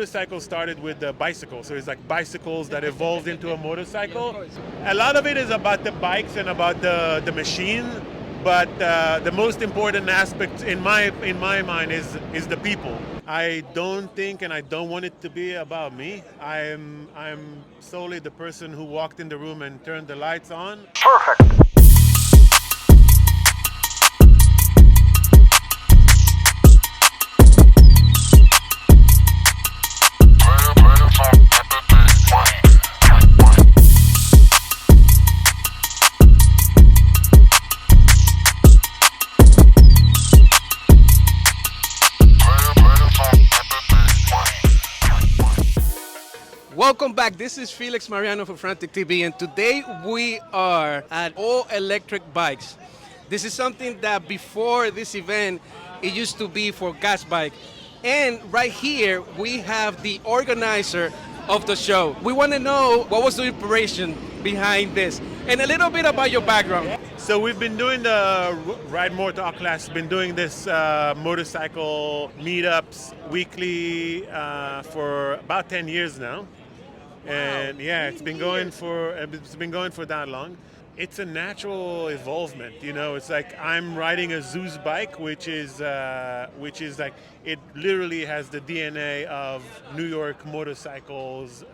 motorcycle started with the bicycle. So it's like bicycles that evolved into a motorcycle. A lot of it is about the bikes and about the machine, but the most important aspect in my mind is the people. I don't think and I don't want it to be about me. I'm solely the person who walked in the room and turned the lights on. Welcome back. This is Felix Mariano for Frantic TV, and today we are at All Electric Bikes. This is something that before this event, it used to be for gas bike. And right here, we have the organizer of the show. We want to know what was the inspiration behind this and a little bit about your background. So we've been doing the Ride More Talk class, been doing this motorcycle meetups weekly for about 10 years now. And yeah, it's been going for that long. It's a natural evolvement, you know. It's like I'm riding a Zeus bike, which is like it literally has the DNA of New York motorcycles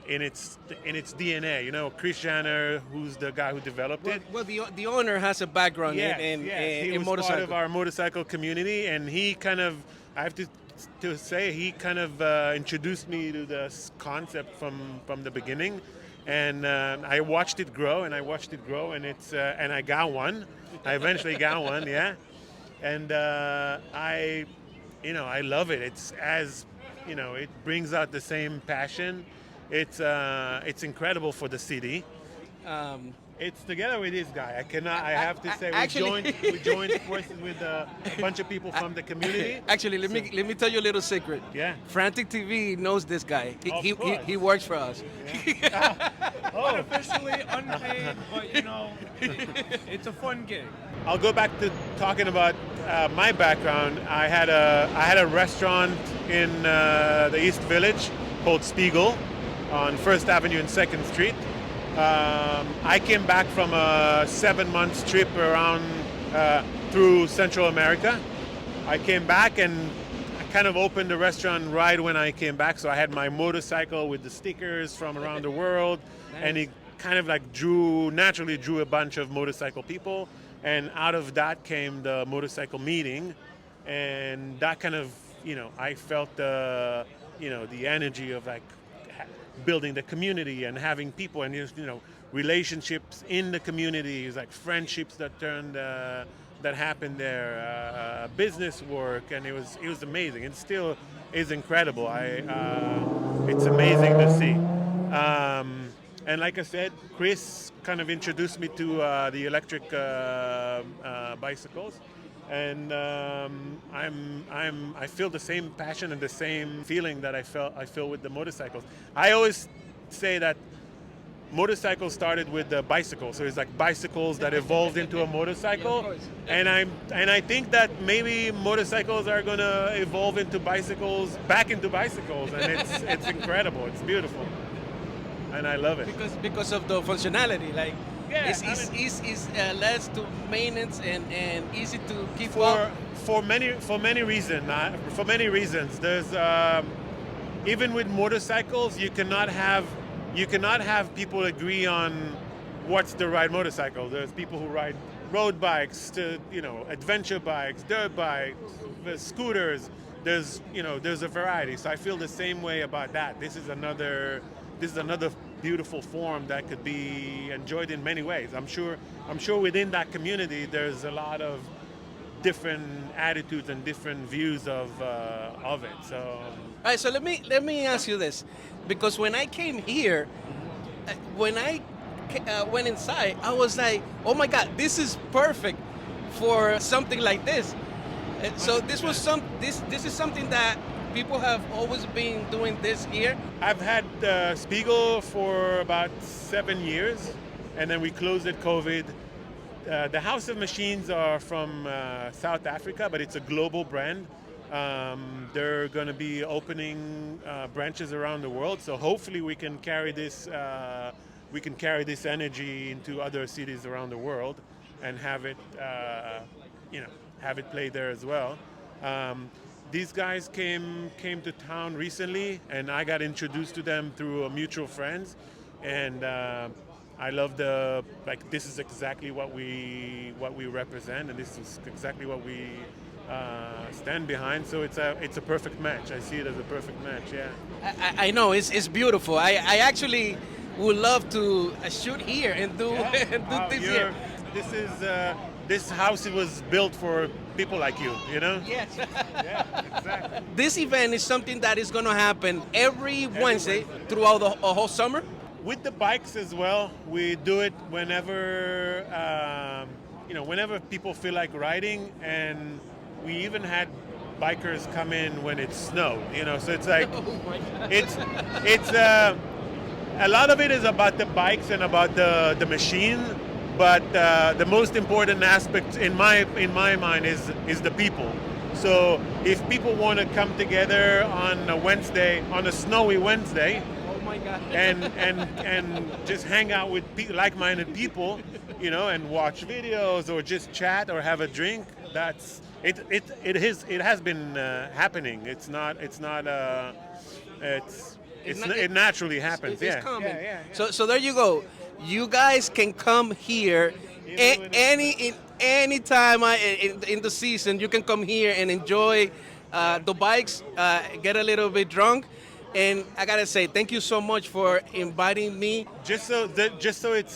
in its DNA. You know, Chris Janner, who's the guy who developed it. Well, the owner has a background in he was motorcycle. part of our motorcycle community, and he kind of, I have to say, he kind of introduced me to this concept from the beginning, and I watched it grow, and it's and I got one. I eventually got one, yeah, and I love it. It's as it brings out the same passion. It's incredible for the city. It's together with this guy. I have to say, we joined forces with a bunch of people from the community. Actually, let me tell you a little secret. Yeah. Frantic TV knows this guy. Of He works for us. Yeah. Unofficially unpaid, but it's a fun gig. I'll go back to talking about my background. I had a restaurant in the East Village called Spiegel on First Avenue and Second Street. I came back from a 7-month trip around through Central America. I came back and I kind of opened the restaurant right when I came back. So I had my motorcycle with the stickers from around the world, and it kind of like naturally drew a bunch of motorcycle people. And out of that came the motorcycle meeting, and that kind of, I felt the energy of like building the community and having people and relationships in the community, like friendships that happened there, business work, and it was amazing. It still is incredible. It's amazing to see. And like I said, Chris kind of introduced me to the electric bicycles. And I feel the same passion and the same feeling that I feel with the motorcycles. I always say that motorcycles started with the bicycle, so it's like bicycles that evolved into a motorcycle. And I think that maybe motorcycles are gonna evolve back into bicycles, and it's incredible. It's beautiful, and I love it because of the functionality, like. Yeah, it's less to maintenance and easy to keep for many reasons. There's even with motorcycles, you cannot have people agree on what's the right motorcycle. There's people who ride road bikes to adventure bikes, dirt bikes, scooters. There's a variety. So I feel the same way about that. This is another beautiful form that could be enjoyed in many ways. I'm sure within that community there's a lot of different attitudes and different views of it. So all right, so let me ask you this, because when I came here, when I went inside, I was like, oh my God, this is perfect for something like this. So this is something that people have always been doing this here. I've had Spiegel for about 7 years, and then we closed at COVID. The House of Machines are from South Africa, but it's a global brand. They're going to be opening branches around the world. So hopefully we can carry this energy into other cities around the world and have it have it played there as well. These guys came to town recently, and I got introduced to them through mutual friends, and I love this is exactly what we represent, and this is exactly what we stand behind. So it's a perfect match. I see it as a perfect match. Yeah. I know it's beautiful. I actually would love to shoot here and do and do this here. This house was built for people like you, you know? Yes. Yeah, exactly. This event is something that is going to happen every Wednesday throughout the whole summer. With the bikes as well, we do it whenever, whenever people feel like riding, and we even had bikers come in when it snowed, so it's like, Oh my God. it's a lot of it is about the bikes and about the machine, but the most important aspect in my mind is the people. So if people want to come together on a snowy Wednesday, Oh my God. and just hang out with like-minded people, and watch videos or just chat or have a drink, that's it. It has been happening. It naturally happens. It's coming. Yeah. So there you go. You guys can come here any time in the season. You can come here and enjoy the bikes, get a little bit drunk, and I gotta say thank you so much for inviting me. Just so it's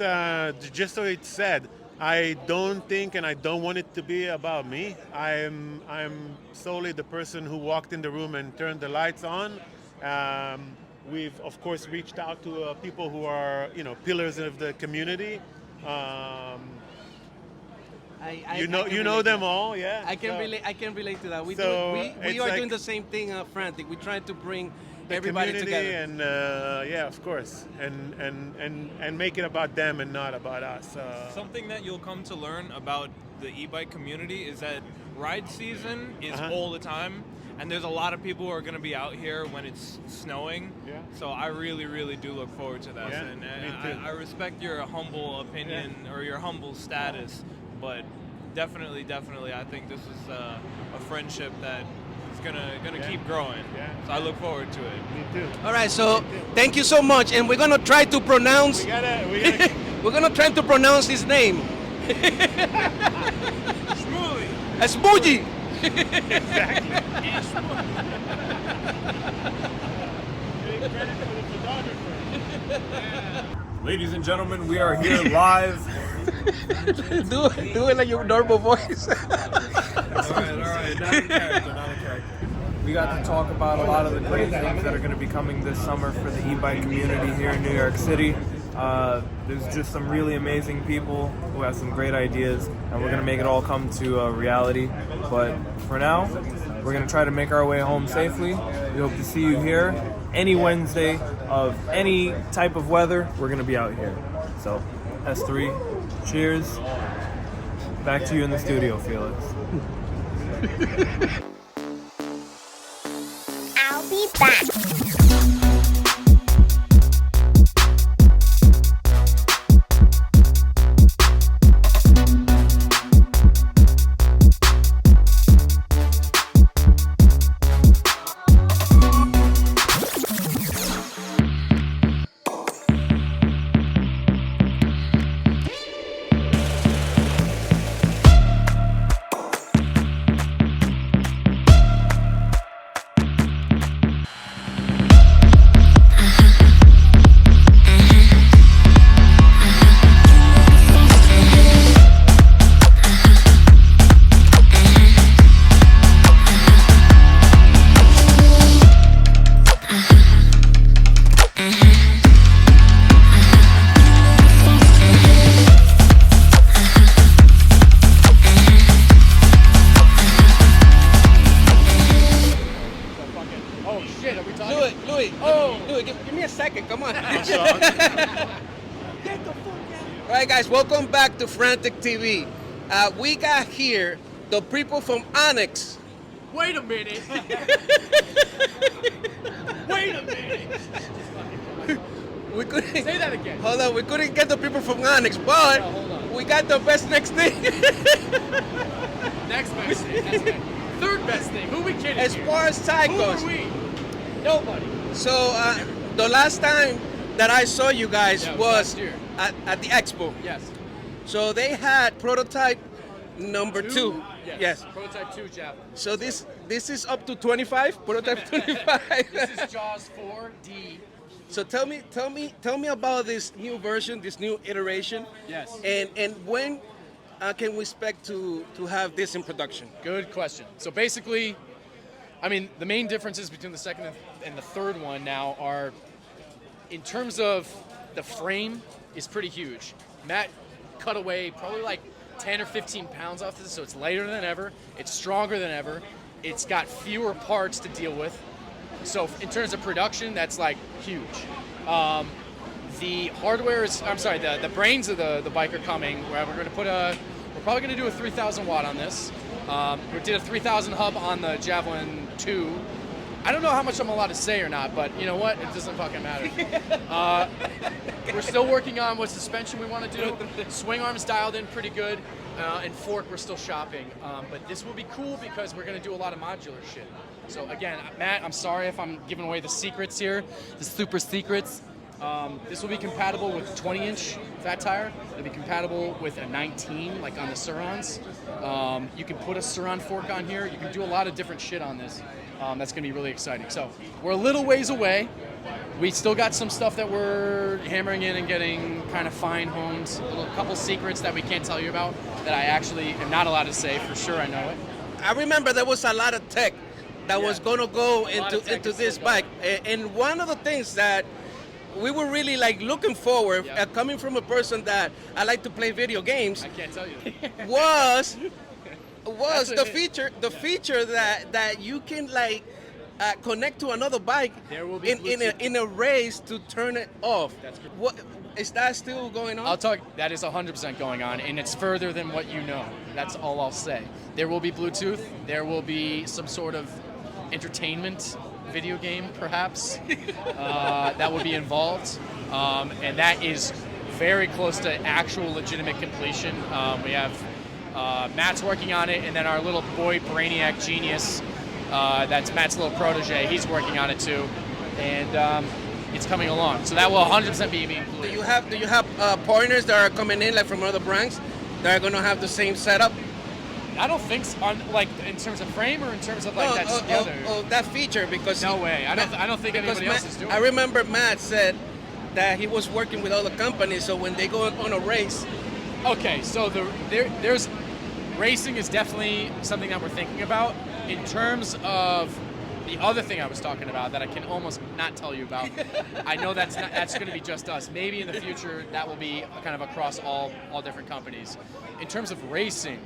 said, I don't think and I don't want it to be about me. I'm solely the person who walked in the room and turned the lights on. We've of course reached out to people who are pillars of the community. You know them all, yeah. I can relate to that. We it's are like doing the same thing, Frantic. We try to bring the everybody community together. and of course, and make it about them and not about us. Something that you'll come to learn about the e-bike community is that ride season is all the time, and there's a lot of people who are going to be out here when it's snowing. Yeah. So I really, really do look forward to that. Yeah, And me too. I respect your humble opinion or your humble status, but definitely, I think this is a friendship that is gonna keep growing. Yeah. So I look forward to it. Me too. All right, so thank you so much, and we're gonna try to pronounce. We gotta We're gonna try to pronounce his name. Smoothly. Smoothie. Ladies and gentlemen, we are here live. do it like your normal voice. All right. Not in character. We got to talk about a lot of the great things that are going to be coming this summer for the e-bike community here in New York City. There's just some really amazing people who have some great ideas, and we're going to make it all come to reality. But for now, we're going to try to make our way home safely. We hope to see you here any Wednesday of any type of weather. We're going to be out here. So, S3, cheers. Back to you in the studio, Felix. I'll be back. Give me a second. Come on. All right, guys. Welcome back to Frantic TV. We got here the people from Onyx Wait a minute. Wait a minute. We couldn't Say that again. Hold on, we couldn't get the people from Onyx, but hold on. we got the best next thing. Next best thing. That's good. Third best thing. Who we kidding As here? far as tag Who goes. are we? Nobody. So the last time that I saw you guys Yeah, it was was last year. at the expo. Yes. So they had prototype number 2. Yes. Prototype 2 javelin. So this is up to 25, prototype 25. This is Jaws 4D. So tell me about this new version, this new iteration. Yes. And when can we expect to have this in production? Good question. So basically, I mean, the main differences between the second and the third one now are, in terms of the frame, is pretty huge. Matt cut away probably like 10 or 15 pounds off this, so it's lighter than ever. It's stronger than ever. It's got fewer parts to deal with. So in terms of production, that's like huge. The hardware is, I'm sorry, the brains of the bike are coming. Where we're going to we're probably going to do a 3,000 watt on this. We did a 3,000 hub on the Javelin 2. I don't know how much I'm allowed to say or not, but you know what? It doesn't fucking matter. We're still working on what suspension we want to do. Swing arm's dialed in pretty good, and fork we're still shopping. But this will be cool because we're going to do a lot of modular shit. So again, Matt, I'm sorry if I'm giving away the secrets here, the super secrets. This will be compatible with 20-inch fat tire. It'll be compatible with a 19, like on the Surons. You can put a Suron fork on here. You can do a lot of different shit on this. That's going to be really exciting. So we're a little ways away. We still got some stuff that we're hammering in and getting kind of fine-honed. A couple secrets that we can't tell you about that I actually am not allowed to say. For sure, I know it. I remember there was a lot of tech that was going to go into this still bike. And one of the things that we were really like looking forward, Yeah. coming from a person that I like to play video games, I can't tell you. was That's the it. feature that you can like connect to another bike There will be in a race to turn it off. That's correct. What is that still going on? I'll talk. That is 100% going on, and it's further than what you know. That's all I'll say. There will be Bluetooth. There will be some sort of entertainment video game, perhaps, that will be involved, and that is very close to actual legitimate completion. We have Matt's working on it, and then our little boy Brainiac Genius, that's Matt's little protege. He's working on it too, and it's coming along. So that will 100% be included. Do you have partners that are coming in like from other brands that are going to have the same setup? I don't think so, like in terms of frame or in terms of like that together. That feature, because No way. I don't think because anybody else is doing I it. remember Matt said that he was working with other companies, so when they go on a race, Okay, so there's racing is definitely something that we're thinking about. In terms of the other thing I was talking about that I can almost not tell you about, I know that's going to be just us. Maybe in the future that will be kind of across all different companies. In terms of racing,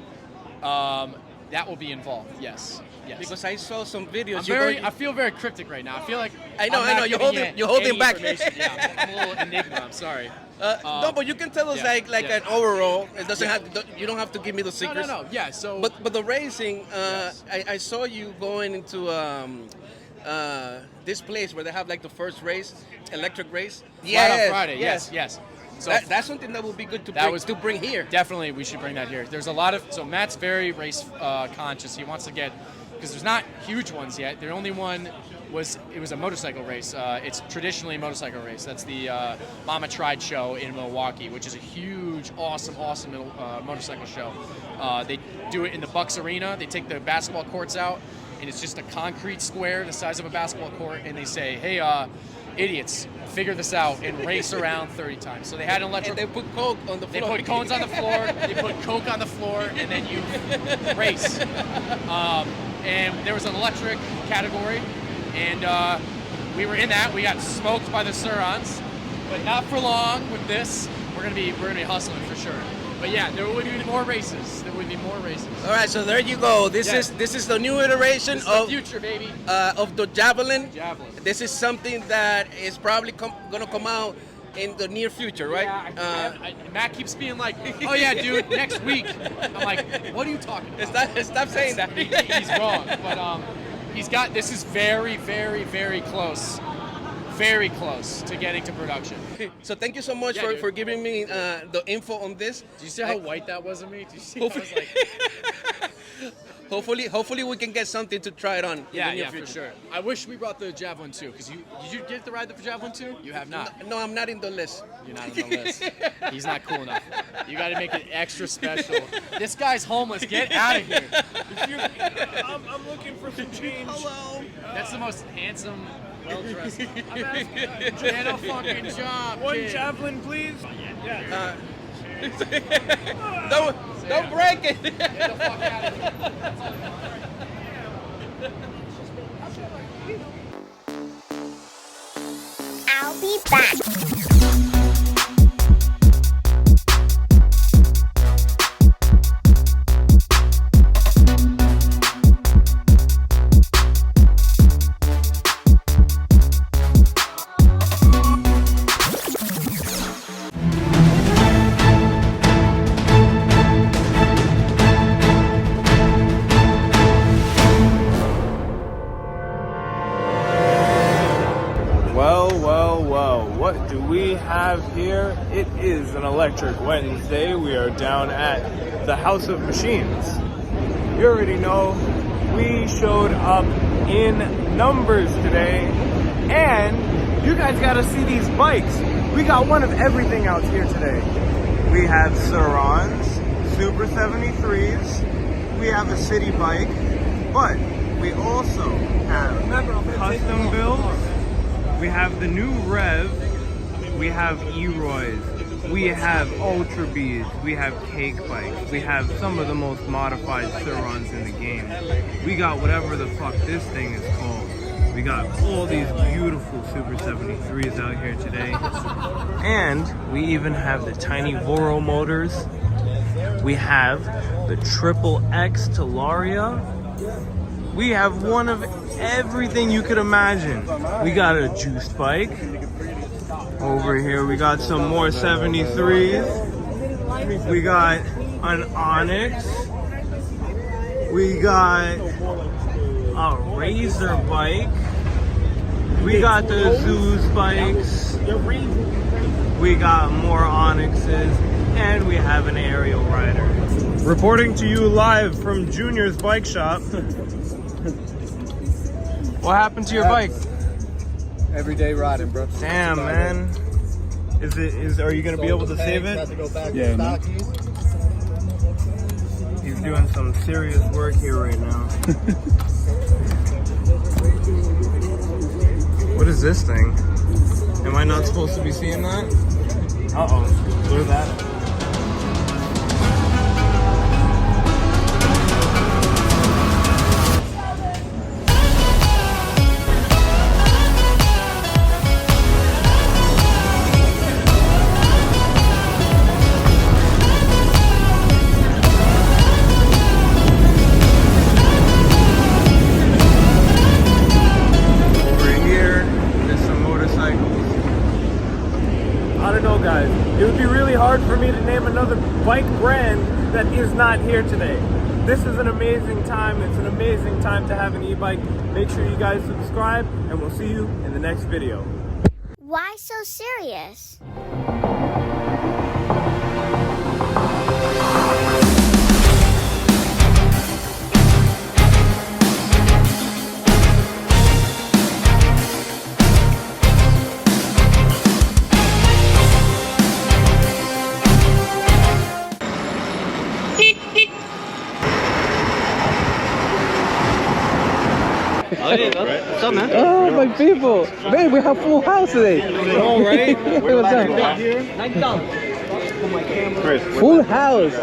that will will be involved. Yes. because I saw some videos. I feel very cryptic right now. I feel like I know, I'm not you're giving holding- you you're holding any back. information. Yeah, I'm a little enigma. I'm sorry. no, but you can tell us yeah, like yeah. an overall. It doesn't Yeah. have. You don't have to give me the secrets. No. Yeah. So. But the racing, Yes. I saw you going into this place where they have like the first race, electric race. Flat Out Friday. Yes. So That's something that would be good to bring here. Definitely, we should bring that here. There's a lot of, so Matt's very race conscious. He wants to get, because there's not huge ones yet. The only one was a motorcycle race. It's traditionally a motorcycle race. That's the Mama Tried show in Milwaukee, which is a huge, awesome motorcycle show. They do it in the Bucks Arena. They take the basketball courts out, and it's just a concrete square the size of a basketball court, and they say, hey, idiots, figure this out and race around 30 times. So they had an electric. And they put coke on the They floor. put cones on the floor. They put coke on the floor, and then you race. And there was an electric category, and we were in that. We got smoked by the Surons, but not for long with this. We're gonna be hustling for sure. But yeah, there will be more races. All right, so there you go. This is the new iteration This is the future, baby. of the Javelin. Javelin. This is something that is probably going to come out in the near future, right? Matt keeps being like, "Oh yeah, dude, next week." I'm like, "What are you talking about?" Stop saying that. He's wrong, but he's got. This is very, very, very close. Very close to getting to production. So thank you so much for giving me the info on this. Did you see how white that was of me? Did you see? Hopefully, hopefully we can get something to try it on. In the near future. For sure. I wish we brought the Javelin 2, because did you get to ride the Javelin 2? You have not. No, I'm not in the list. You're not on the list. He's not cool enough. You got to make it extra special. This guy's homeless. Get out of here. I'm looking for some change. Hello. That's the most handsome, well-dressed. Get a fucking job, One kid. javelin, please. Yeah. Don't break it. Get the fuck out of here. I'll be back. Well, what do we have here? It is an electric Wednesday. We are down at the House of Machines. You already know we showed up in numbers today, and you guys gotta see these bikes. We got one of everything out here today. We have Surons, Super 73s, we have a city bike, but we also have custom builds. We have the new Rev, we have E-Roys, we have Ultra Bs, we have cake bikes, we have some of the most modified Surons in the game. We got whatever the fuck this thing is called. We got all these beautiful Super 73s out here today. And we even have the tiny Voro motors. We have the Triple X Talaria. We have one of everything you could imagine. We got a juiced bike. Over here we got some more 73s. We got an Onyx. We got a Razor bike. We got the Zeus bikes. We got more Onyxes. And we have an aerial rider. Reporting to you live from Junior's bike shop. What happened to your bike? Everyday riding, bro. Damn, man. Are you gonna be able to save it? Yeah, man. He's doing some serious work here right now. What is this thing? Am I not supposed to be seeing that? Uh-oh. Clear that. It would be really hard for me to name another bike brand that is not here today. This is an amazing time. It's an amazing time to have an e-bike. Make sure you guys subscribe, and we'll see you in the next video. Why so serious? What's up, man? Oh, my people. Man, we have full house today. All right. What's up? Full house.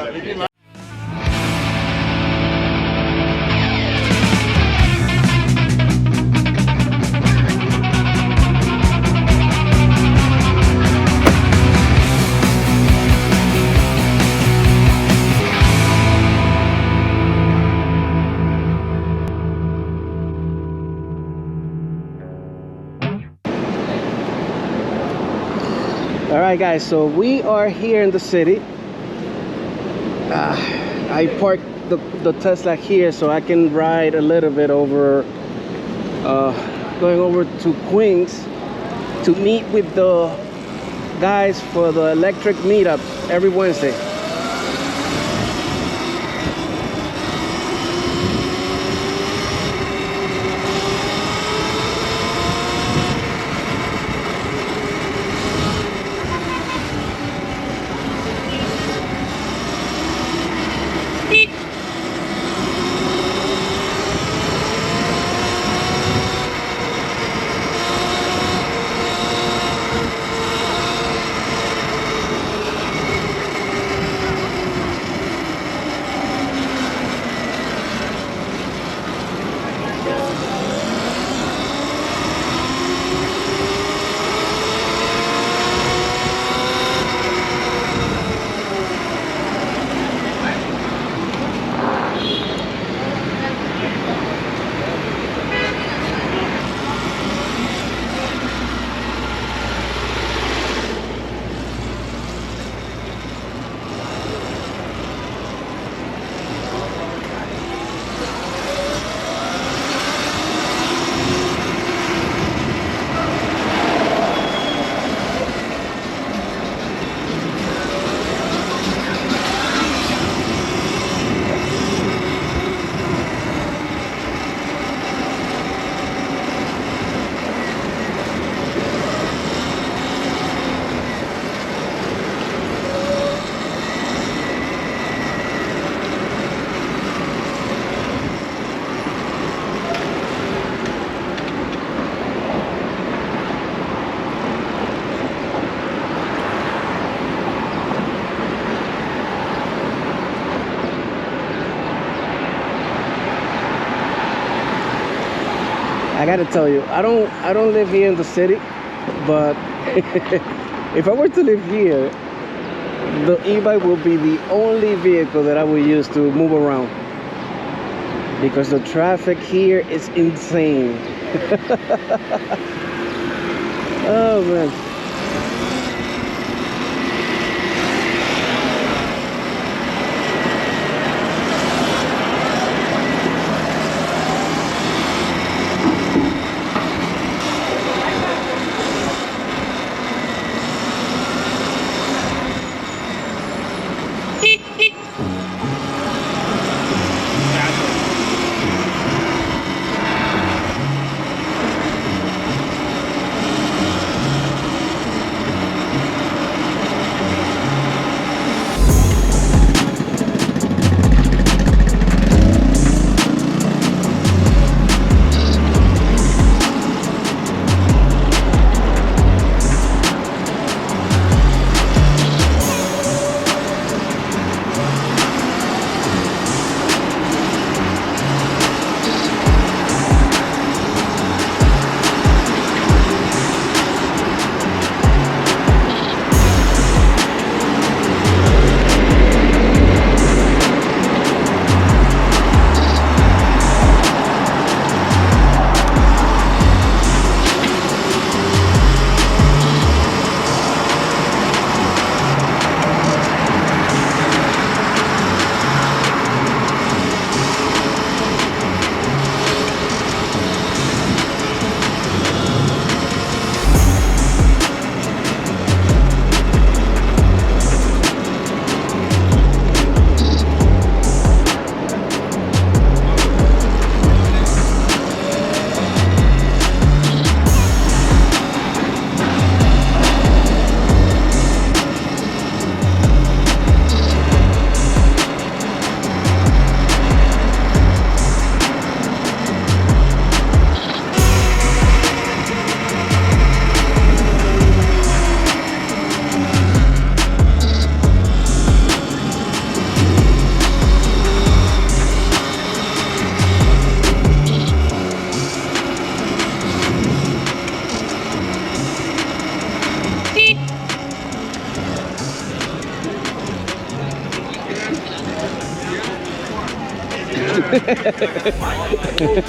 right, guys, so we are here in the city. I parked the Tesla here so I can ride a little bit over, going over to Queens to meet with the guys for the electric meetup every Wednesday. I gotta tell you, I don't live here in the city, but if I were to live here, the e-bike will be the only vehicle that I will use to move around, because the traffic here is insane. Oh man.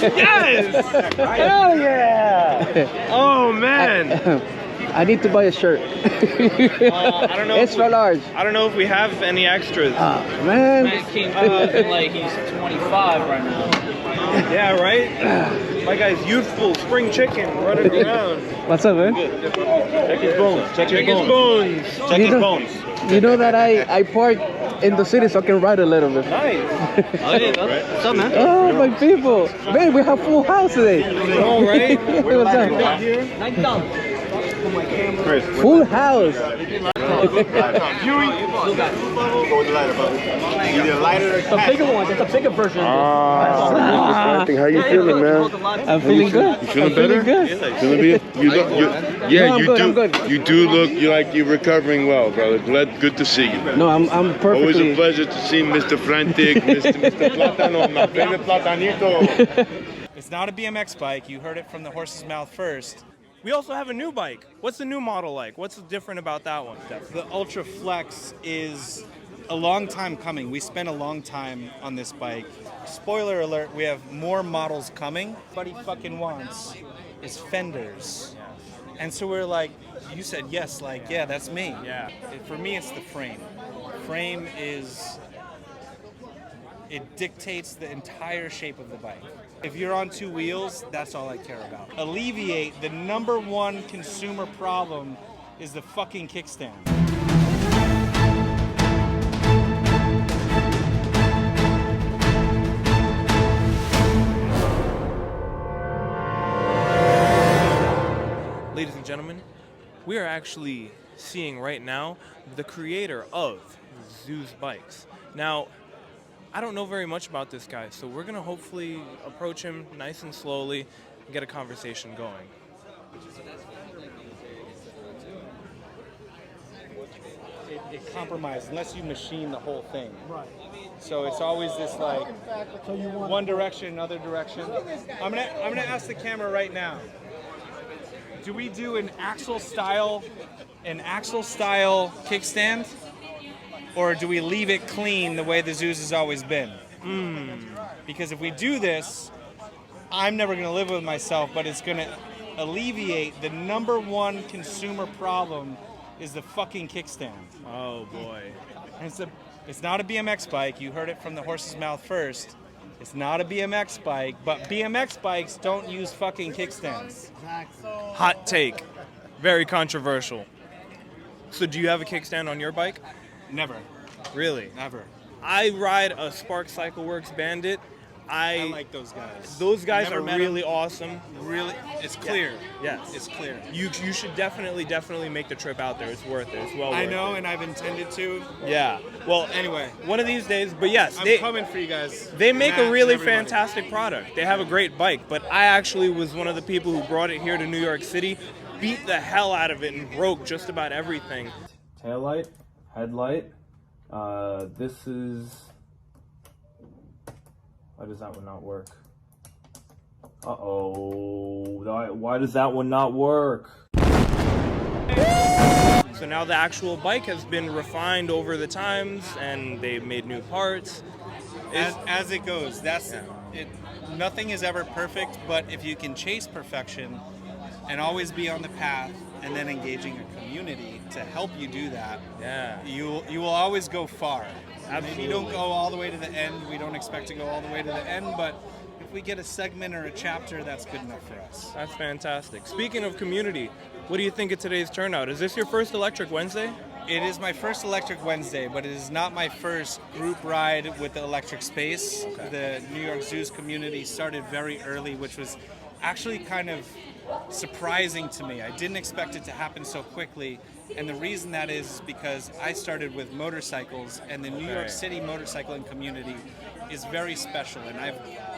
Yes! Hell yeah! Oh man! I need to buy a shirt. I don't know. Extra large. I don't know if we have any extras. Man. Man came looking like he's 25 right now. Yeah, right? My guy's youthful, spring chicken, running around. What's up, man? Check his bones. Check his bones. Check his bones. You know that I park in the city so I can ride a little bit. Nice. What's up, man? Oh, my people. Man, we have full house today. All right. What's up? Full house. The bigger one. That's a bigger version. Frantic, how you feeling, man? I'm feeling good. You feeling I'm better? Feeling good. Feeling good? You look, yeah, No, I'm you good, do. I'm good. You do look like you're recovering well, brother. Good to see you. No, I'm perfectly. Always a pleasure to see Mr. Frantic, Mr. Platano, my favorite platanito. It's not a BMX bike. You heard it from the horse's mouth first. We also have a new bike. What's the new model like? What's different about that one? The Ultra Flex is a long time coming. We spent a long time on this bike. Spoiler alert, we have more models coming. What he fucking wants is fenders. And so we're like, you said yes, like, yeah, that's me. Yeah. For me, it's the frame. Frame it dictates the entire shape of the bike. If you're on two wheels, that's all I care about. Alleviate the number one consumer problem is the fucking kickstand. Ladies and gentlemen, we are actually seeing right now the creator of Zeus Bikes. Now, I don't know very much about this guy, so we're gonna hopefully approach him nice and slowly and get a conversation going. It compromises unless you machine the whole thing. Right. So it's always this like one direction, another direction. I'm gonna ask the camera right now. Do we do an axle style kickstand, or do we leave it clean the way the Zeus has always been? Because if we do this, I'm never gonna live with myself, but it's gonna alleviate the number one consumer problem is the fucking kickstand. Oh boy. And it's not a BMX bike. You heard it from the horse's mouth first. It's not a BMX bike, but BMX bikes don't use fucking kickstands. Hot take. Very controversial. So do you have a kickstand on your bike? Never, Really? never. I ride a Spark Cycle Works Bandit. I like those guys. Those guys Never are met really 'em. awesome. Really, it's clear. Yes. It's clear. You should definitely make the trip out there. It's worth it. It's well worth I it. know, and I've intended to. Yeah. Well, Anyway, one of these days, but yes, I'm they coming for you guys. they make Matt a really and everybody. fantastic product. They have a great bike, but I actually was one of the people who brought it here to New York City, beat the hell out of it and broke just about everything. Taillight, headlight. This is. Why does that one not work? Uh-oh. Why does that one not work? So now the actual bike has been refined over the times, and they've made new parts. As it goes, that's it. Nothing is ever perfect, but if you can chase perfection and always be on the path, and then engaging a community to help you do that, you will always go far. Maybe you don't go all the way to the end. We don't expect to go all the way to the end, but if we get a segment or a chapter, that's good enough for us. That's fantastic. Speaking of community, what do you think of today's turnout? Is this your first Electric Wednesday? It is my first Electric Wednesday, but it is not my first group ride with the Electric Space. The New York Zoos community started very early, which was actually kind of surprising to me. I didn't expect it to happen so quickly, and the reason that is because I started with motorcycles, and the New York City motorcycling community is very special, and I've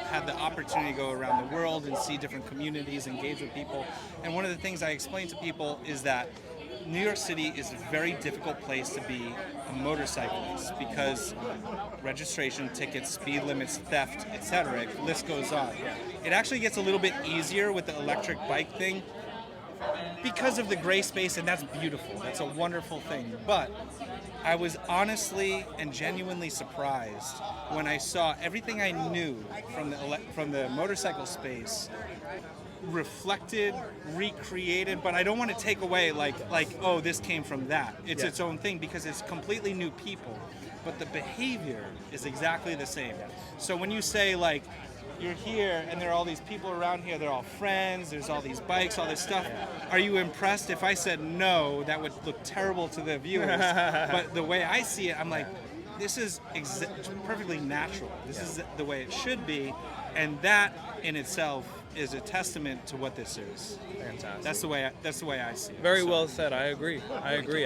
had the opportunity to go around the world and see different communities, engage with people, and one of the things I explain to people is that New York City is a very difficult place to be a motorcyclist because registration, tickets, speed limits, theft, etc. The list goes on. It actually gets a little bit easier with the electric bike thing because of the gray space, and that's beautiful. That's a wonderful thing. But I was honestly and genuinely surprised when I saw everything I knew from the motorcycle space reflected, recreated, but I don't want to take away like oh, this came from that. It's its own thing because it's completely new people, but the behavior is exactly the same. So when you say like you're here and there are all these people around here, they're all friends, there's all these bikes, all this stuff. Are you impressed? If I said no, that would look terrible to the viewers. But the way I see it, I'm like, this is perfectly natural. This is the way it should be, and that in itself is a testament to what this is. Fantastic. That's the way I see it. Very well said. I agree.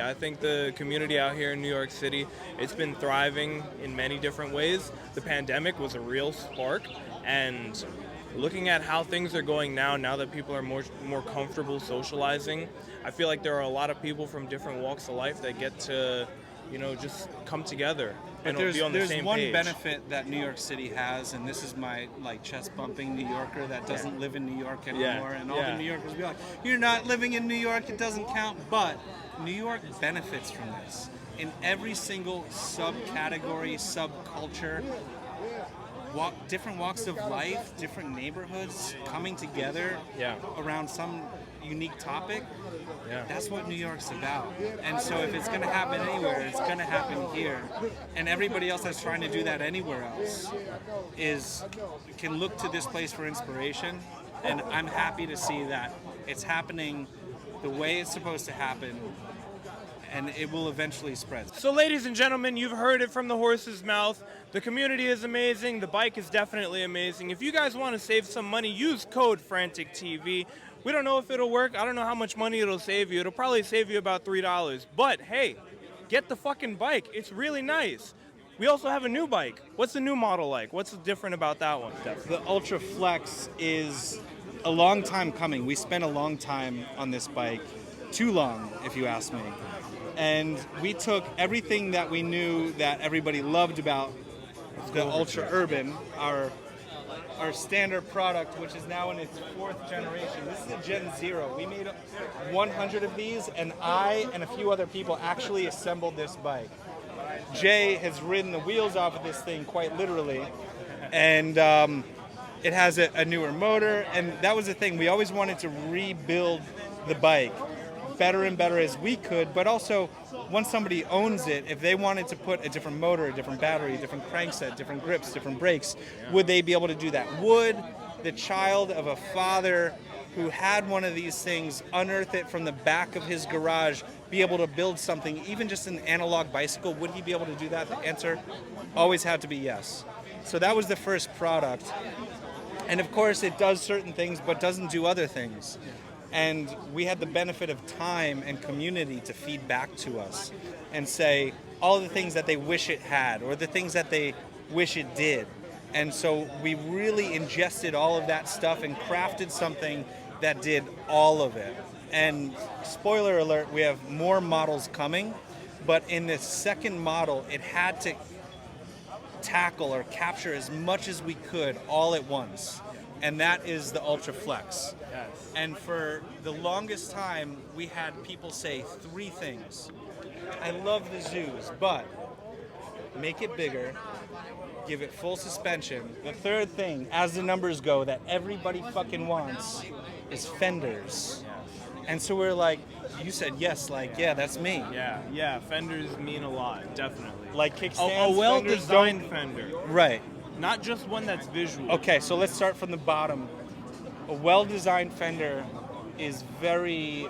I think the community out here in New York City, it's been thriving in many different ways. The pandemic was a real spark, and looking at how things are going now that people are more comfortable socializing, I feel like there are a lot of people from different walks of life that get to, just come together and be on the same page. There's one benefit that New York City has, and this is my chest-bumping New Yorker that doesn't live in New York anymore, and all the New Yorkers will be like, you're not living in New York, it doesn't count, but New York benefits from this. In every single subcategory, subculture, different walks of life, different neighborhoods coming together around some unique topic. That's what New York's about. And so if it's going to happen anywhere, it's going to happen here. And everybody else that's trying to do that anywhere else can look to this place for inspiration. And I'm happy to see that it's happening the way it's supposed to happen, and it will eventually spread. So ladies and gentlemen, you've heard it from the horse's mouth. The community is amazing. The bike is definitely amazing. If you guys want to save some money, use code FranticTV. We don't know if it'll work. I don't know how much money it'll save you. It'll probably save you about $3. But hey, get the fucking bike. It's really nice. We also have a new bike. What's the new model like? What's different about that one? The Ultra Flex is a long time coming. We spent a long time on this bike. Too long, if you ask me. And we took everything that we knew that everybody loved about the Ultra Urban, our standard product, which is now in its 4th generation. This is a Gen 0. We made 100 of these, and I and a few other people actually assembled this bike. Jay has ridden the wheels off of this thing quite literally, and it has a newer motor, and that was the thing. We always wanted to rebuild the bike better and better as we could, but also once somebody owns it, if they wanted to put a different motor, a different battery, a different crankset, different grips, different brakes, would they be able to do that? Would the child of a father who had one of these things unearth it from the back of his garage, be able to build something, even just an analog bicycle? Would he be able to do that? The answer always had to be yes. So that was the first product. And of course it does certain things but doesn't do other things. And we had the benefit of time and community to feed back to us and say all the things that they wish it had or the things that they wish it did. And so we really ingested all of that stuff and crafted something that did all of it. And spoiler alert, we have more models coming, but in the second model, it had to tackle or capture as much as we could all at once. And that is the Ultra Flex. Yes. And for the longest time, we had people say 3 things. I love the Zoos, but make it bigger, give it full suspension. The third thing, as the numbers go, that everybody fucking wants is fenders. And so we're like, you said yes, that's me. Yeah, fenders mean a lot, definitely. Like kickstands, a well-designed fender. Right. Not just one that's visual. Okay, so let's start from the bottom. A well-designed fender is very,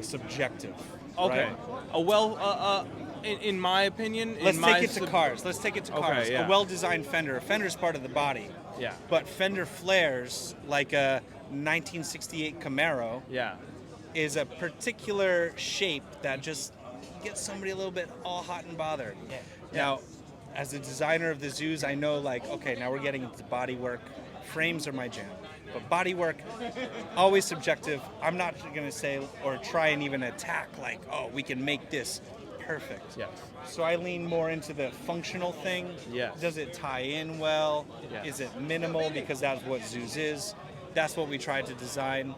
subjective. Okay. Right? In my opinion, Let's take it to cars. Okay, yeah. A well-designed fender. A fender is part of the body. Yeah. But fender flares, like a 1968 Camaro, is a particular shape that just gets somebody a little bit all hot and bothered. Yeah. Now, as a designer of the Zoos, I know now we're getting into body work. Frames are my jam. But body work, always subjective. I'm not going to say or try and even attack we can make this perfect. Yes. So I lean more into the functional thing. Yes. Does it tie in well? Yes. Is it minimal? Because that's what Zoos is. That's what we tried to design.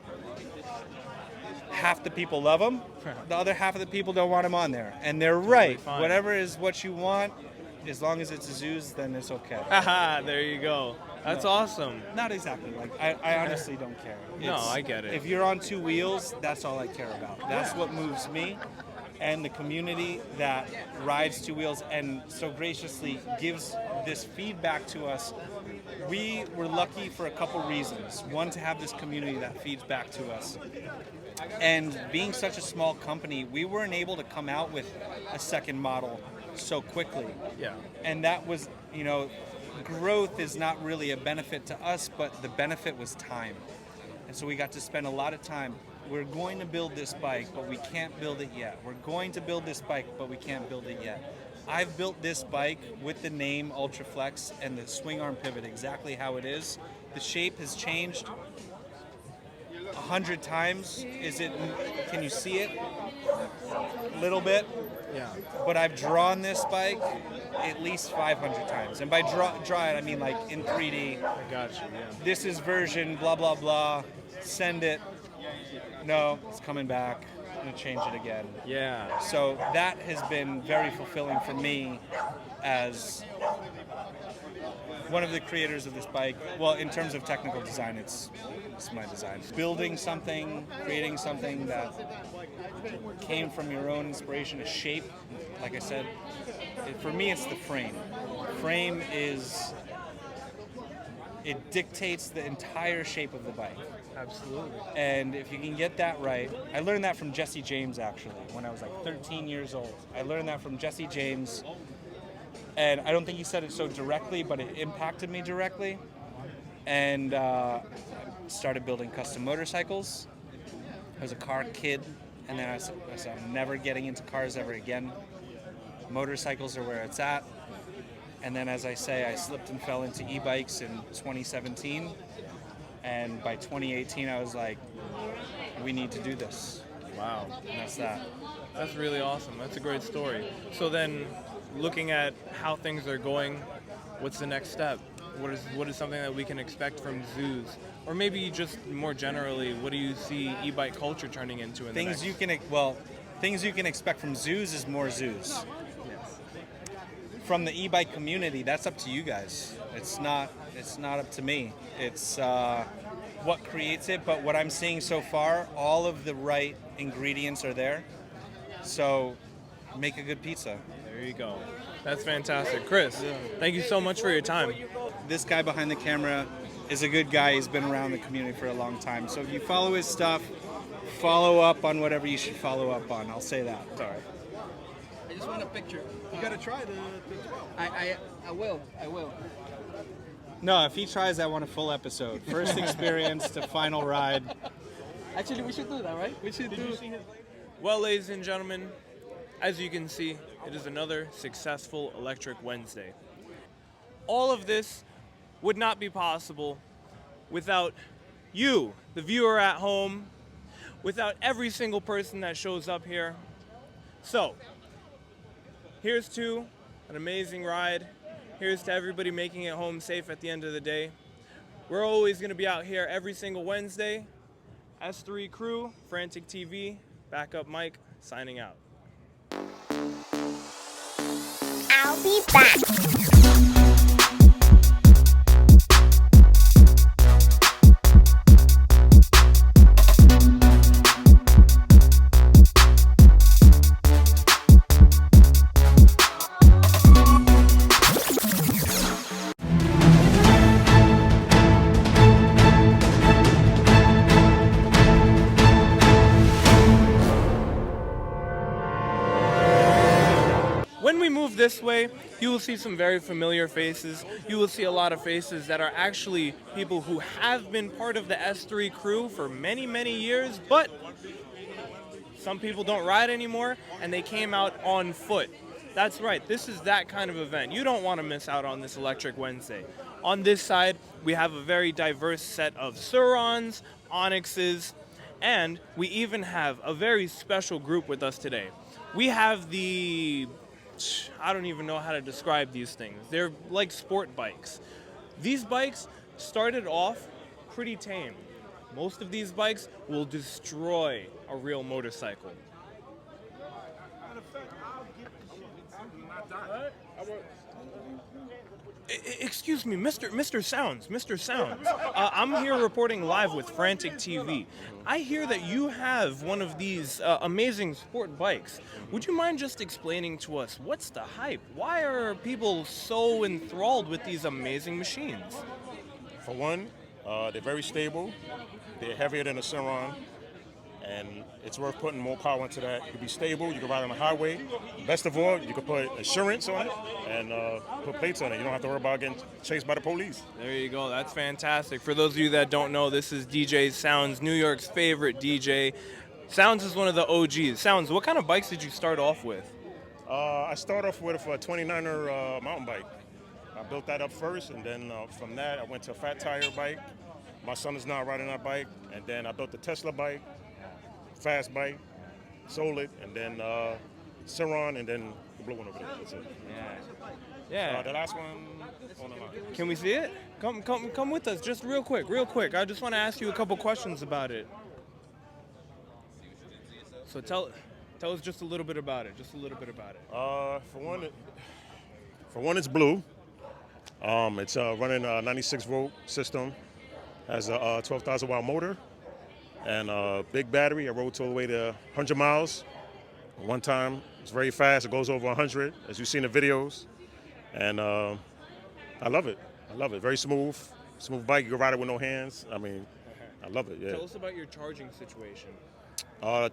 Half the people love them. The other half of the people don't want them on there. And they're right. Fine. Whatever is what you want, as long as it's a Zeus, then it's okay. Haha, there you go. That's awesome. Not exactly. Like I honestly don't care. No, I get it. If you're on two wheels, that's all I care about. That's what moves me, and the community that rides two wheels and so graciously gives this feedback to us. We were lucky for a couple reasons. One, to have this community that feeds back to us. And being such a small company, we weren't able to come out with a second model so quickly. Yeah. And that was, growth is not really a benefit to us, but the benefit was time. And so we got to spend a lot of time. We're going to build this bike, but we can't build it yet. We're going to build this bike, but we can't build it yet. I've built this bike with the name Ultraflex and the swing arm pivot exactly how it is. The shape has changed 100 times. Can you see it? A little bit. Yeah. But I've drawn this bike at least 500 times. And by draw it, I mean like in 3D. I got you, yeah. This is version blah, blah, blah. Send it. No, it's coming back. I'm going to change it again. Yeah. So that has been very fulfilling for me as one of the creators of this bike. Well, in terms of technical design, it's my design. Building something, creating something that came from your own inspiration, a shape, like I said. For me, it's the frame. Frame it dictates the entire shape of the bike. Absolutely. And if you can get that right, I learned that from Jesse James actually, when I was like 13 years old. I learned that from Jesse James, and I don't think he said it so directly, but it impacted me directly. And I started building custom motorcycles. I was a car kid, and then I said, I'm never getting into cars ever again. Motorcycles are where it's at. And then, as I say, I slipped and fell into e-bikes in 2017. And by 2018, I was like, we need to do this. Wow. And that's that. That's really awesome. That's a great story. So then, looking at how things are going, what's the next step? What is something that we can expect from zoos? Or maybe just more generally, what do you see e-bike culture turning into in things the next? Things you can expect from zoos is more zoos. From the e-bike community, that's up to you guys. It's not up to me. It's what creates it, but what I'm seeing so far, all of the right ingredients are there. So make a good pizza. There you go. That's fantastic. Chris, thank you so much for your time. This guy behind the camera is a good guy. He's been around the community for a long time. So if you follow his stuff, follow up on whatever you should follow up on. I'll say that. Sorry. I just want a picture. You gotta try the 12. I will. No, if he tries, I want a full episode. First experience to final ride. Actually, we should do that, right? We should do. Well, ladies and gentlemen, as you can see, it is another successful Electric Wednesday. All of this would not be possible without you, the viewer at home, without every single person that shows up here. So, here's to an amazing ride. Here's to everybody making it home safe at the end of the day. We're always going to be out here every single Wednesday. S3 crew, Frantic TV, backup Mike, signing out. I'll be back. When we move this way, you will see some very familiar faces. You will see a lot of faces that are actually people who have been part of the S3 crew for many, many years, but some people don't ride anymore, and they came out on foot. That's right, this is that kind of event. You don't want to miss out on this Electric Wednesday. On this side, we have a very diverse set of Surons, Onyxes, and we even have a very special group with us today. We have I don't even know how to describe these things. They're like sport bikes. These bikes started off pretty tame. Most of these bikes will destroy a real motorcycle. Excuse me, Mr. Sounds. I'm here reporting live with Frantic TV. I hear that you have one of these amazing sport bikes. Would you mind just explaining to us what's the hype? Why are people so enthralled with these amazing machines? For one, they're very stable. They're heavier than a Ciron, and it's worth putting more power into that. You can be stable. You can ride on the highway. Best of all, you can put insurance on it and put plates on it. You don't have to worry about getting chased by the police. There you go. That's fantastic. For those of you that don't know, this is DJ Sounds, New York's favorite DJ. Sounds is one of the OGs. Sounds, what kind of bikes did you start off with? I started off with a 29er mountain bike. I built that up first, and then from that, I went to a fat tire bike. My son is now riding that bike, and then I built the Tesla bike, fast bike, sold it, and then Ciron, and then the blue one over there. That's it. Yeah. The last one on the line. Can we see it? Come with us, just real quick. I just want to ask you a couple questions about it. So tell us just a little bit about it. For one, it's blue. It's running a 96 volt system. Has a 12,000 watt motor and a big battery. I rode all the way to 100 miles. One time, it's very fast. It goes over 100, as you see in the videos. And I love it. Very smooth bike. You can ride it with no hands. I mean, I love it, yeah. Tell us about your charging situation.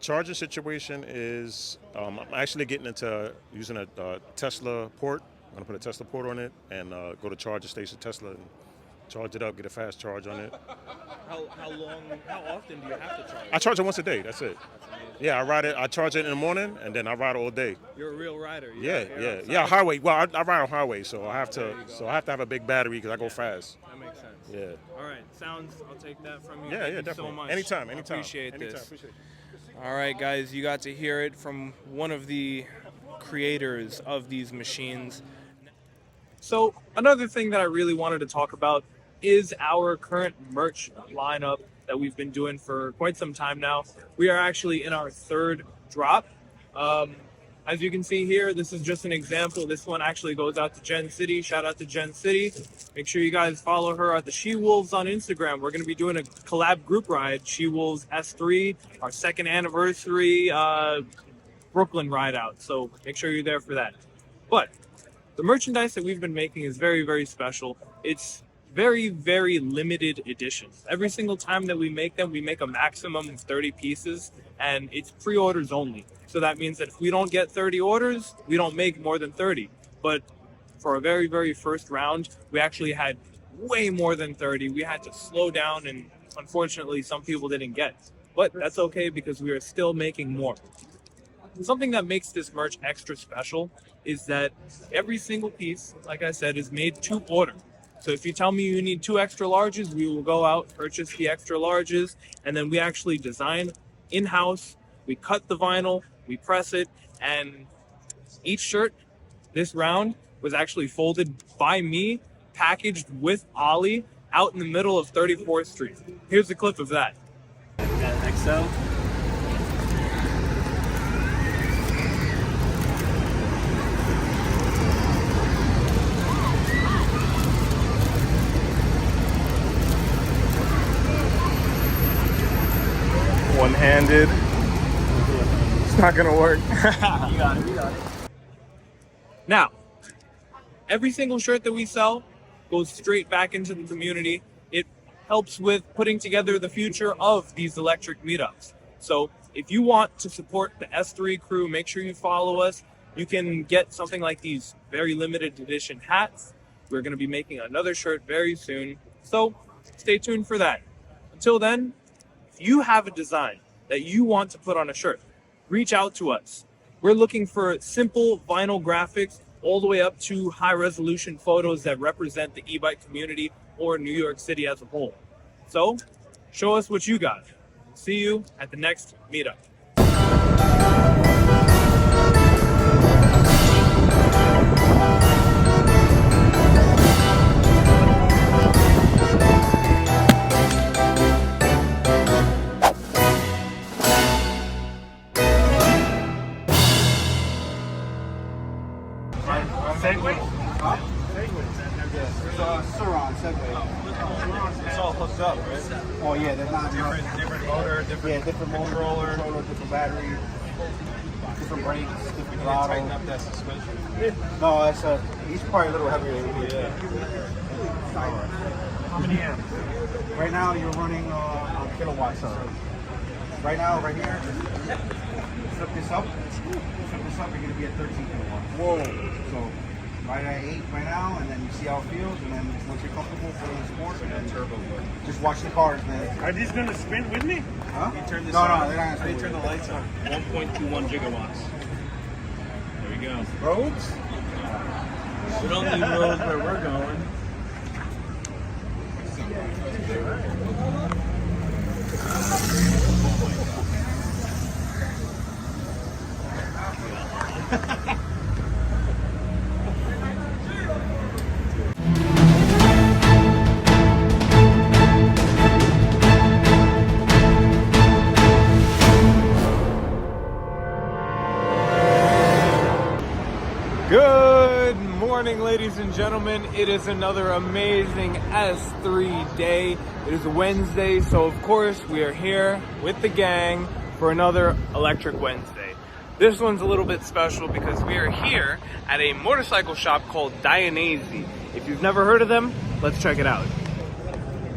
Charging situation is, I'm actually getting into using a Tesla port. I'm going to put a Tesla port on it and go to charger station Tesla and charge it up, get a fast charge on it. How often do you have to charge? I charge it once a day, that's it. Yeah, I charge it in the morning and then I ride all day. You're a real rider. Yeah, highway. Well, I ride on highway, so I have to have a big battery because I go fast. That makes sense. Yeah. All right, Sounds, I'll take that from you. Yeah, Thank you definitely. so much. Anytime. Appreciate this. Appreciate it. All right, guys, you got to hear it from one of the creators of these machines. So another thing that I really wanted to talk about is our current merch lineup that we've been doing for quite some time now. We are actually in our third drop. As you can see here, this is just an example. This one actually goes out to Jen City. Shout out to Jen City. Make sure you guys follow her at the She Wolves on Instagram. We're going to be doing a collab group ride, She Wolves S3, our second anniversary Brooklyn ride out. So make sure you're there for that. But the merchandise that we've been making is very, very special. It's very, very limited editions. Every single time that we make them, we make a maximum of 30 pieces, and it's pre-orders only. So that means that if we don't get 30 orders, we don't make more than 30. But for our very, very first round, we actually had way more than 30. We had to slow down, and unfortunately, some people didn't get. But that's okay because we are still making more. Something that makes this merch extra special is that every single piece, like I said, is made to order. So if you tell me you need 2 extra larges, we will go out, purchase the extra larges, and then we actually design in-house. We cut the vinyl, we press it, and each shirt this round was actually folded by me, packaged with Ollie, out in the middle of 34th Street. Here's a clip of that. Got XL. One-handed. It's not gonna work. You got it. Now, every single shirt that we sell goes straight back into the community. It helps with putting together the future of these electric meetups. So if you want to support the S3 crew, make sure you follow us. You can get something like these very limited edition hats. We're going to be making another shirt very soon. So stay tuned for that. Until then, if you have a design that you want to put on a shirt, reach out to us. We're looking for simple vinyl graphics all the way up to high resolution photos that represent the e-bike community or New York City as a whole. So show us what you got. See you at the next meetup. Segway? Huh? Suron, Segway. It's all hooked up, right? Oh yeah, there's not Different motor, different controller, different battery, different brakes, different throttle. Tighten up that suspension. No, he's probably a little heavier than me. Yeah. How many amps? Right now you're running on kilowatts. So right now, right here, flip this up, you're gonna be at 13 kilowatts. Whoa! So right at 8 right now, and then you see how it feels, and then once you're comfortable for the sport, and then turbo. Just watch the cars, man. Are these gonna spin with me? Huh? You turn this No, on. they're not gonna spin. They turn the lights on. 1.21 gigawatts. There we go. Roads? We don't need roads where we're going. Good morning, ladies and gentlemen. It is another amazing S3 day. It is Wednesday, so of course we are here with the gang for another Electric Wednesday. This one's a little bit special because we are here at a motorcycle shop called Dianese. If you've never heard of them, let's check it out.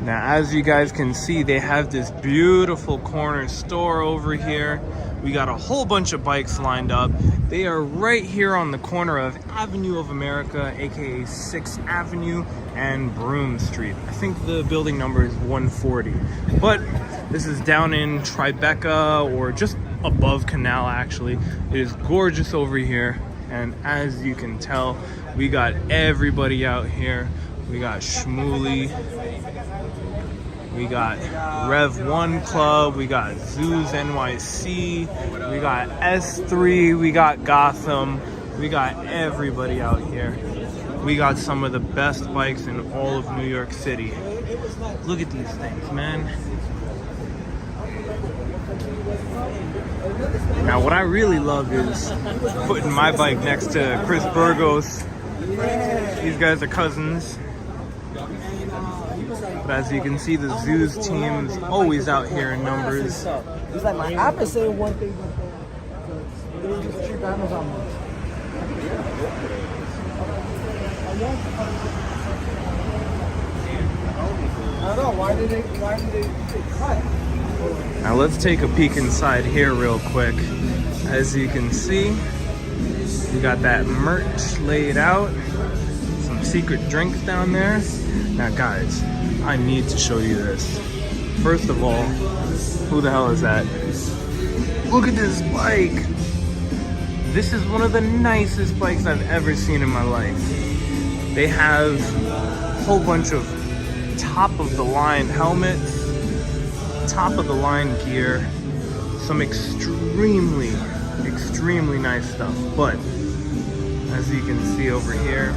Now, as you guys can see, they have this beautiful corner store over here. We got a whole bunch of bikes lined up. They are right here on the corner of Avenue of America, aka 6th Avenue and Broome Street. I think the building number is 140. But this is down in Tribeca, or just above Canal actually. It is gorgeous over here. And as you can tell, we got everybody out here. We got Shmooly. We got Rev 1 Club, we got Zoos NYC, we got S3, we got Gotham, we got everybody out here. We got some of the best bikes in all of New York City. Look at these things, man. Now what I really love is putting my bike next to Chris Burgos. These guys are cousins. But as you can see, the Zoos team is always out here in numbers. He's like, I've been saying one thing before. I don't know, why did they cut? Now let's take a peek inside here real quick. As you can see, we got that merch laid out. Some secret drinks down there. Now guys, I need to show you this. First of all, who the hell is that? Look at this bike. This is one of the nicest bikes I've ever seen in my life. They have a whole bunch of top of the line helmets, top of the line gear, some extremely nice stuff. But as you can see over here,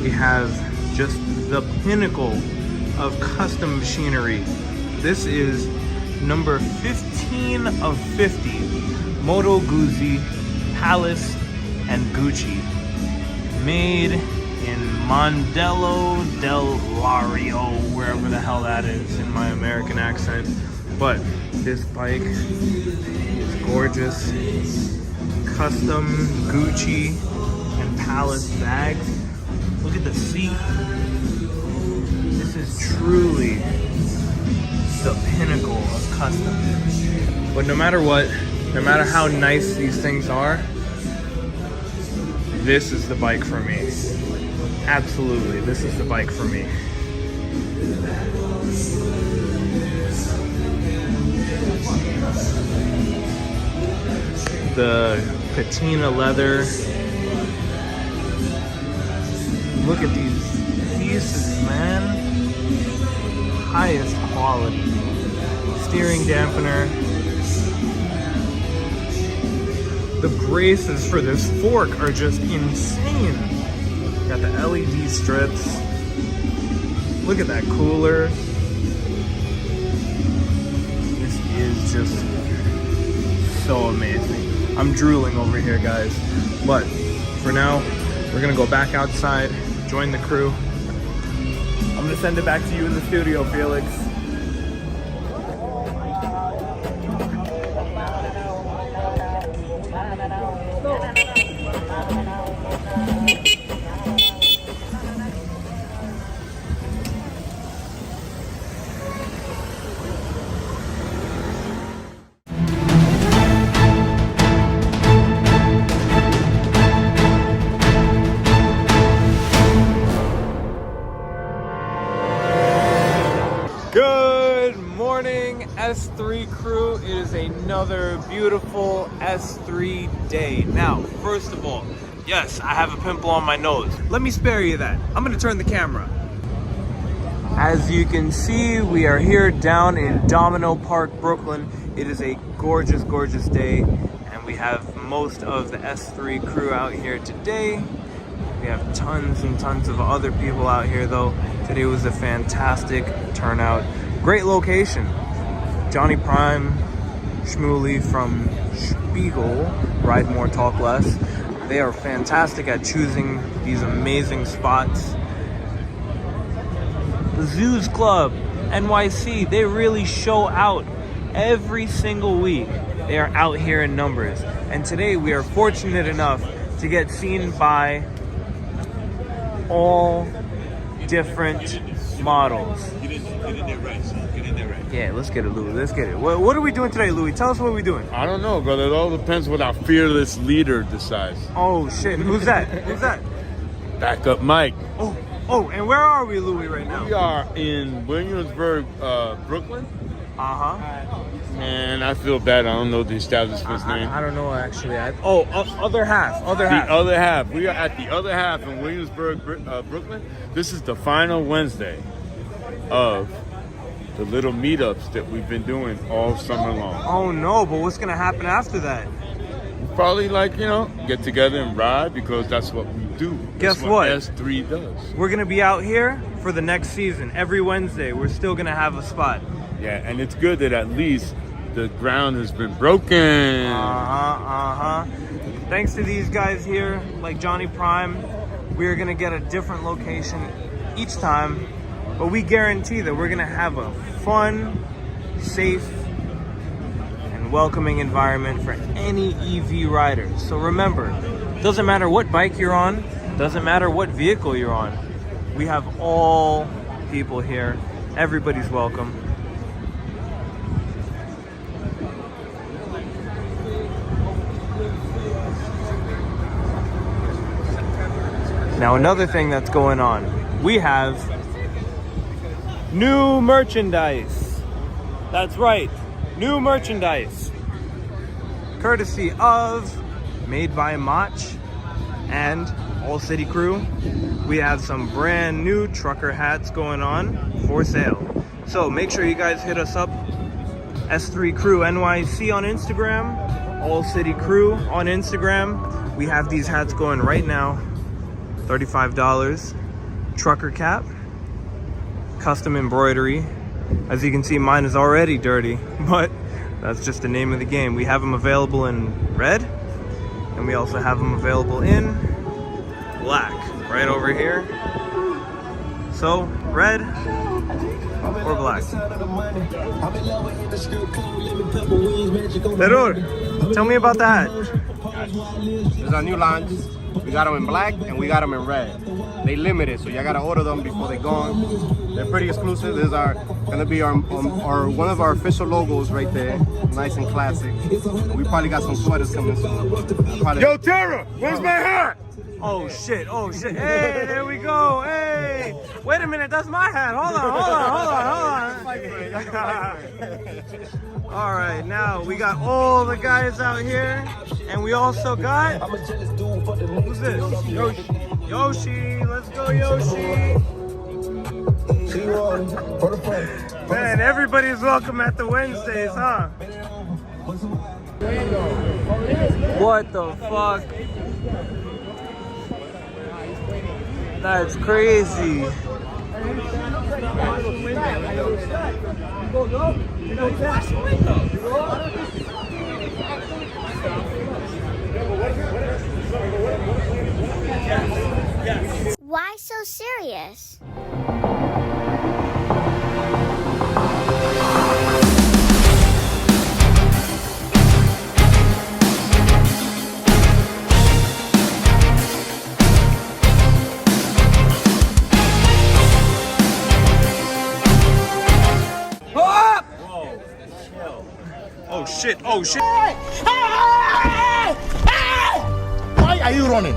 we have just the pinnacle of custom machinery. This is number 15 of 50 Moto Guzzi, Palace, and Gucci, made in Mondello del Lario, wherever the hell that is in my American accent. But this bike is gorgeous. Custom Gucci and Palace bags. Look at the seat. This is truly the pinnacle of custom. But no matter what, no matter how nice these things are, this is the bike for me. Absolutely, this is the bike for me. The patina leather. Look at these pieces, man. Highest quality. Steering dampener. The braces for this fork are just insane. Got the LED strips. Look at that cooler. This is just so amazing. I'm drooling over here, guys. But for now, We're gonna go back outside, join the crew. I'm gonna send it back to you in the studio, Felix. Good morning, S3 crew. It is another beautiful S3 day. Now, first of all, yes, I have a pimple on my nose. Let me spare you that. I'm gonna turn the camera. As you can see, we are here down in Domino Park, Brooklyn. It is a gorgeous, gorgeous day, and we have most of the S3 crew out here today. We have tons and tons of other people out here though. Today was a fantastic turnout. Great location. Johnny Prime, Shmuley from Spiegel, Ride More, Talk Less. They are fantastic at choosing these amazing spots. The Zoos Club, NYC, they really show out every single week. They are out here in numbers. And today we are fortunate enough to get seen by all different models. Get in there right, son. Get in there right. Yeah, let's get it, Louis. Let's get it. What are we doing today, Louis? Tell us what we're doing. I don't know, brother. It all depends what our fearless leader decides. Oh, shit. Who's that? Who's that? Backup Mike. Oh, and where are we, Louis, right now? We are in Williamsburg, Brooklyn. Uh-huh. And I feel bad. I don't know the establishment's name. I don't know, actually. Other half. The other half. We are at the other half in Williamsburg, Brooklyn. This is the final Wednesday of the little meetups that we've been doing all summer long. Oh, no, but what's going to happen after that? We'll probably, get together and ride because that's what we do. Guess That's what? S3 does. We're going to be out here for the next season. Every Wednesday, we're still going to have a spot. Yeah, and it's good that at least the ground has been broken. Thanks to these guys here, like Johnny Prime, we are gonna get a different location each time, but we guarantee that we're gonna have a fun, safe, and welcoming environment for any EV riders. So remember, doesn't matter what bike you're on, doesn't matter what vehicle you're on, we have all people here. Everybody's welcome. Now, another thing that's going on, we have new merchandise. That's right, new merchandise. Courtesy of Made by Mach and All City Crew. We have some brand new trucker hats going on for sale. So make sure you guys hit us up. S3 Crew NYC on Instagram, All City Crew on Instagram. We have these hats going right now. $35, trucker cap, custom embroidery. As you can see, mine is already dirty, but that's just the name of the game. We have them available in red, and we also have them available in black, right over here. So, red or black. Terur, tell me about the hat. These are new lines. We got them in black and we got them in red. They limited, so you gotta order them before they're gone. They're pretty exclusive. These are gonna be our one of our official logos right there, nice and classic. We probably got some sweaters coming soon. Yo, Tara, where's my hat? Oh shit, hey, there we go, hey. Wait a minute, that's my hat. Hold on. All right, now we got all the guys out here, and we also got, who's this? Yoshi, let's go Yoshi. Man, everybody's welcome at the Wednesdays, huh? What the fuck? That's crazy. Why so serious? Oh shit! Oh shit! Why are you running?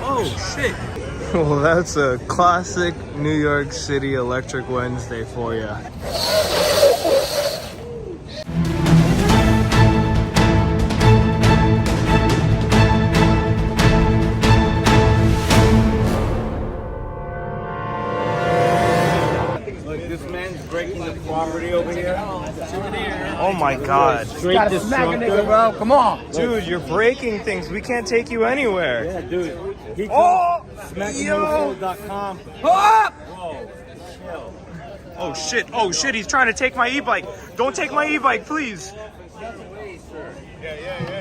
Oh, shit. Well, that's a classic New York City Electric Wednesday for you. This man's breaking the property over here. Oh my God. Straight destructive. Bro, come on. Dude, you're breaking things. We can't take you anywhere. Yeah, dude. He Oh! Smackmofo.com. Whoa! Oh shit, oh shit, he's trying to take my e-bike. Don't take my e-bike, please. Yeah.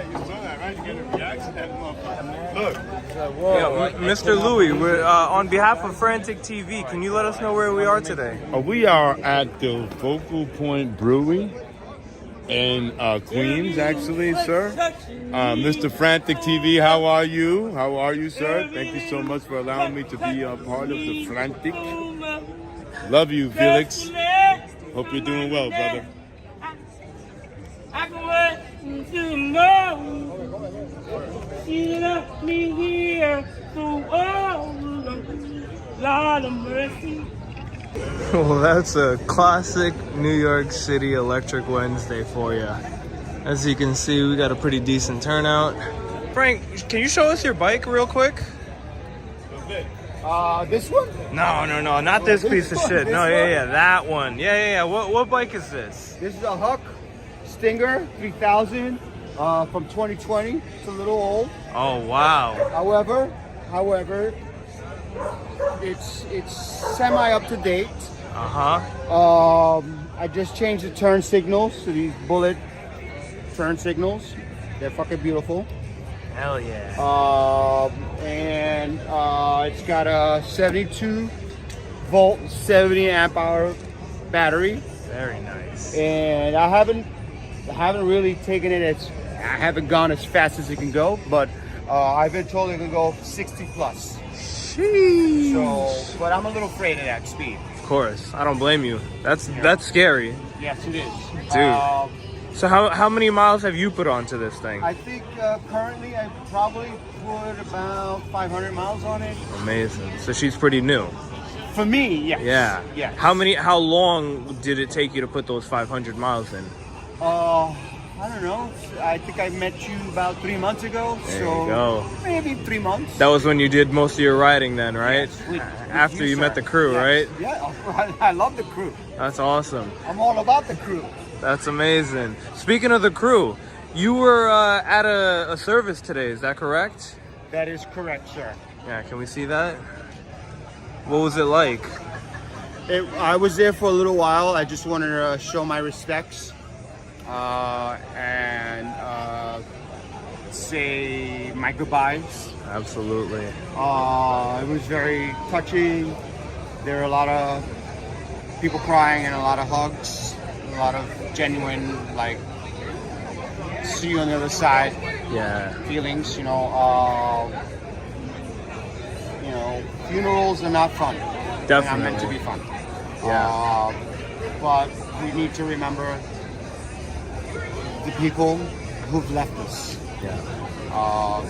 You saw that, right? You get a reaction. That motherfucker. Look. Yeah, Mr. Louis, we're on behalf of Frantic TV. Can you let us know where we are today? We are at the Focal Point Brewery in Queens, actually, sir. Mr. Frantic TV, how are you? How are you, sir? Thank you so much for allowing me to be a part of the Frantic. Love you, Felix. Hope you're doing well, brother. I can wait to know she left me here so Lord of mercy. Well, that's a classic New York City Electric Wednesday for you. As you can see, we got a pretty decent turnout. Frank, can you show us your bike real quick? This one? No, not this piece of shit. No, yeah, that one. Yeah. What bike is this? This is a Huck Stinger 3000 from 2020. It's a little old. Oh, wow. However, it's semi up to date. I just changed the turn signals to these bullet turn signals. They're fucking beautiful. Hell yeah. And it's got a 72 volt, 70 amp hour battery. Very nice. And I haven't really taken it I haven't gone as fast as it can go, but I've been told it can go 60 plus. Sheesh. So, but I'm a little afraid of that speed. Of course, I don't blame you. That's scary. Yes, it is. Dude. So how many miles have you put onto this thing? I think currently I probably put about 500 miles on it. Amazing. So she's pretty new. For me, yes. Yeah. Yes. How long did it take you to put those 500 miles in? I don't know. I think I met you about 3 months ago. There so you go. Maybe 3 months. That was when you did most of your riding then, right? Yes, with After you met the crew, yes. right? Yeah, I love the crew. That's awesome. I'm all about the crew. That's amazing. Speaking of the crew, you were at a service today, is that correct? That is correct, sir. Yeah, can we see that? What was it like? I was there for a little while. I just wanted to show my respects and say my goodbyes. Absolutely. It was very touching. There were a lot of people crying and a lot of hugs, a lot of genuine, like, see you on the other side. Yeah. Feelings, funerals are not fun. Definitely. They're not meant to be fun. Yeah. But we need to remember the people who've left us. Yeah.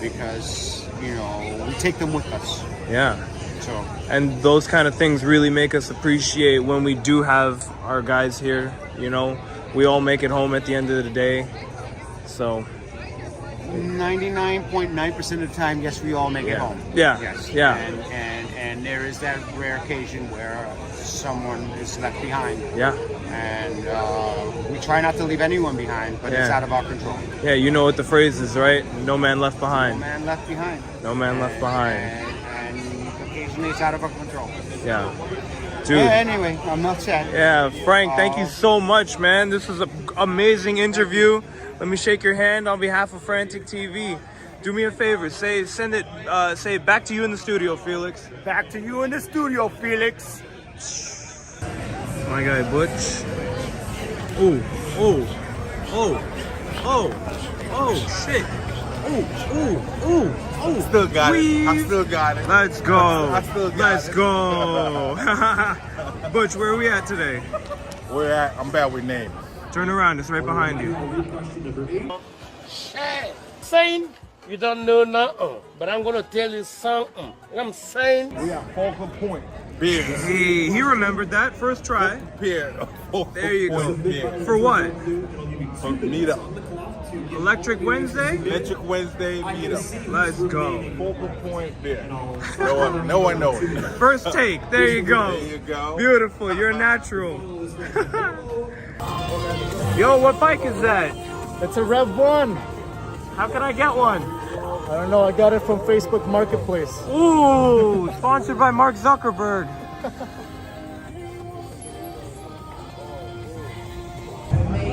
Because, we take them with us. Yeah. So. And those kind of things really make us appreciate when we do have our guys here, We all make it home at the end of the day. So 99.9% of the time, yes, we all make it home. Yeah. Yes. Yeah. And there is that rare occasion where someone is left behind. Yeah. And we try not to leave anyone behind, but it's out of our control. Yeah, you know what the phrase is, right? No man left behind. No man left behind. No man left behind. And occasionally it's out of our control. Yeah. Dude. Yeah, anyway, I'm not sad. Yeah, Frank, thank you so much, man. This was an amazing interview. Let me shake your hand on behalf of Frantic TV. Do me a favor, say it back to you in the studio, Felix. Back to you in the studio, Felix. My guy, Butch. Oh, shit. Oh. Still got it. I still got it. Let's go. I still got Let's it. go. Butch, where are we at today? I'm bad with names. Turn around, it's right behind you. Saying you don't know nothing, but I'm gonna tell you something. And I'm saying We are Focal Point beer. Hey, he remembered that first try. Beer. There you go. Beer. For what? For meetup. Electric Wednesday? Electric Wednesday meetup. Let's go. Focal Point beer. No one knows it. First take. There you go. There you go. Beautiful. You're natural. Yo, what bike is that? It's a Rev 1. How can I get one? I don't know, I got it from Facebook Marketplace. Ooh, sponsored by Mark Zuckerberg.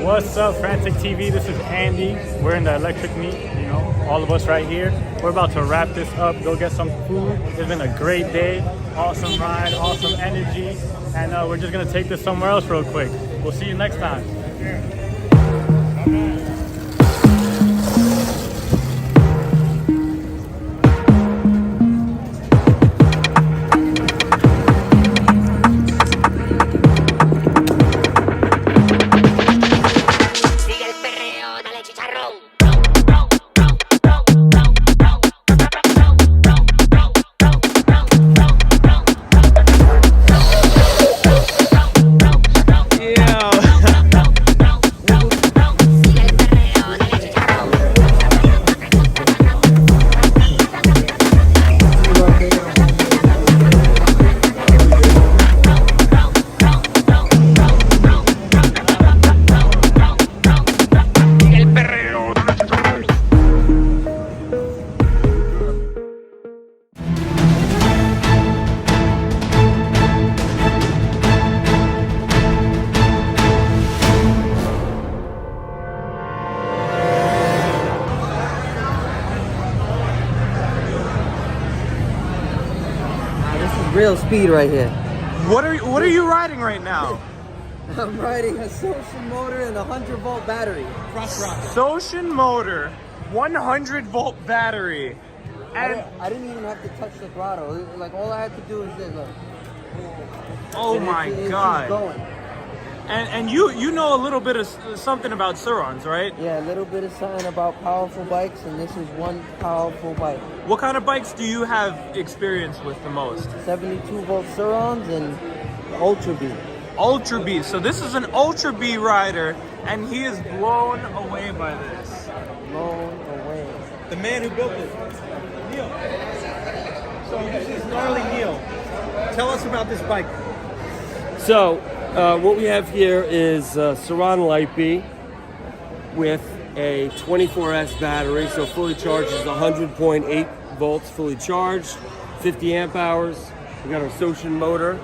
What's up, Frantic TV? This is Andy. We're in the electric meet, you know, all of us right here. We're about to wrap this up, go get some food. It's been a great day, awesome ride, awesome energy, and we're just gonna take this somewhere else real quick. We'll see you next time. Real speed right here. What are you riding right now? I'm riding a Social motor and a 100-volt battery. Social motor, 100-volt battery. And I didn't even have to touch the throttle. Like all I had to do is this. Look. Oh my God. Going. And you know a little bit of something about Surons, right? Yeah, a little bit of something about powerful bikes, and this is one powerful bike. What kind of bikes do you have experience with the most? 72-volt Surons and Ultra B. Ultra B. So this is an Ultra B rider, and he is blown away by this. Blown away. The man who built it, Neil. So this is gnarly Neil. Tell us about this bike. So what we have here is Suron Light B with a 24S battery, so fully charged is 100.8 volts, fully charged, 50 amp hours. We got our Social motor,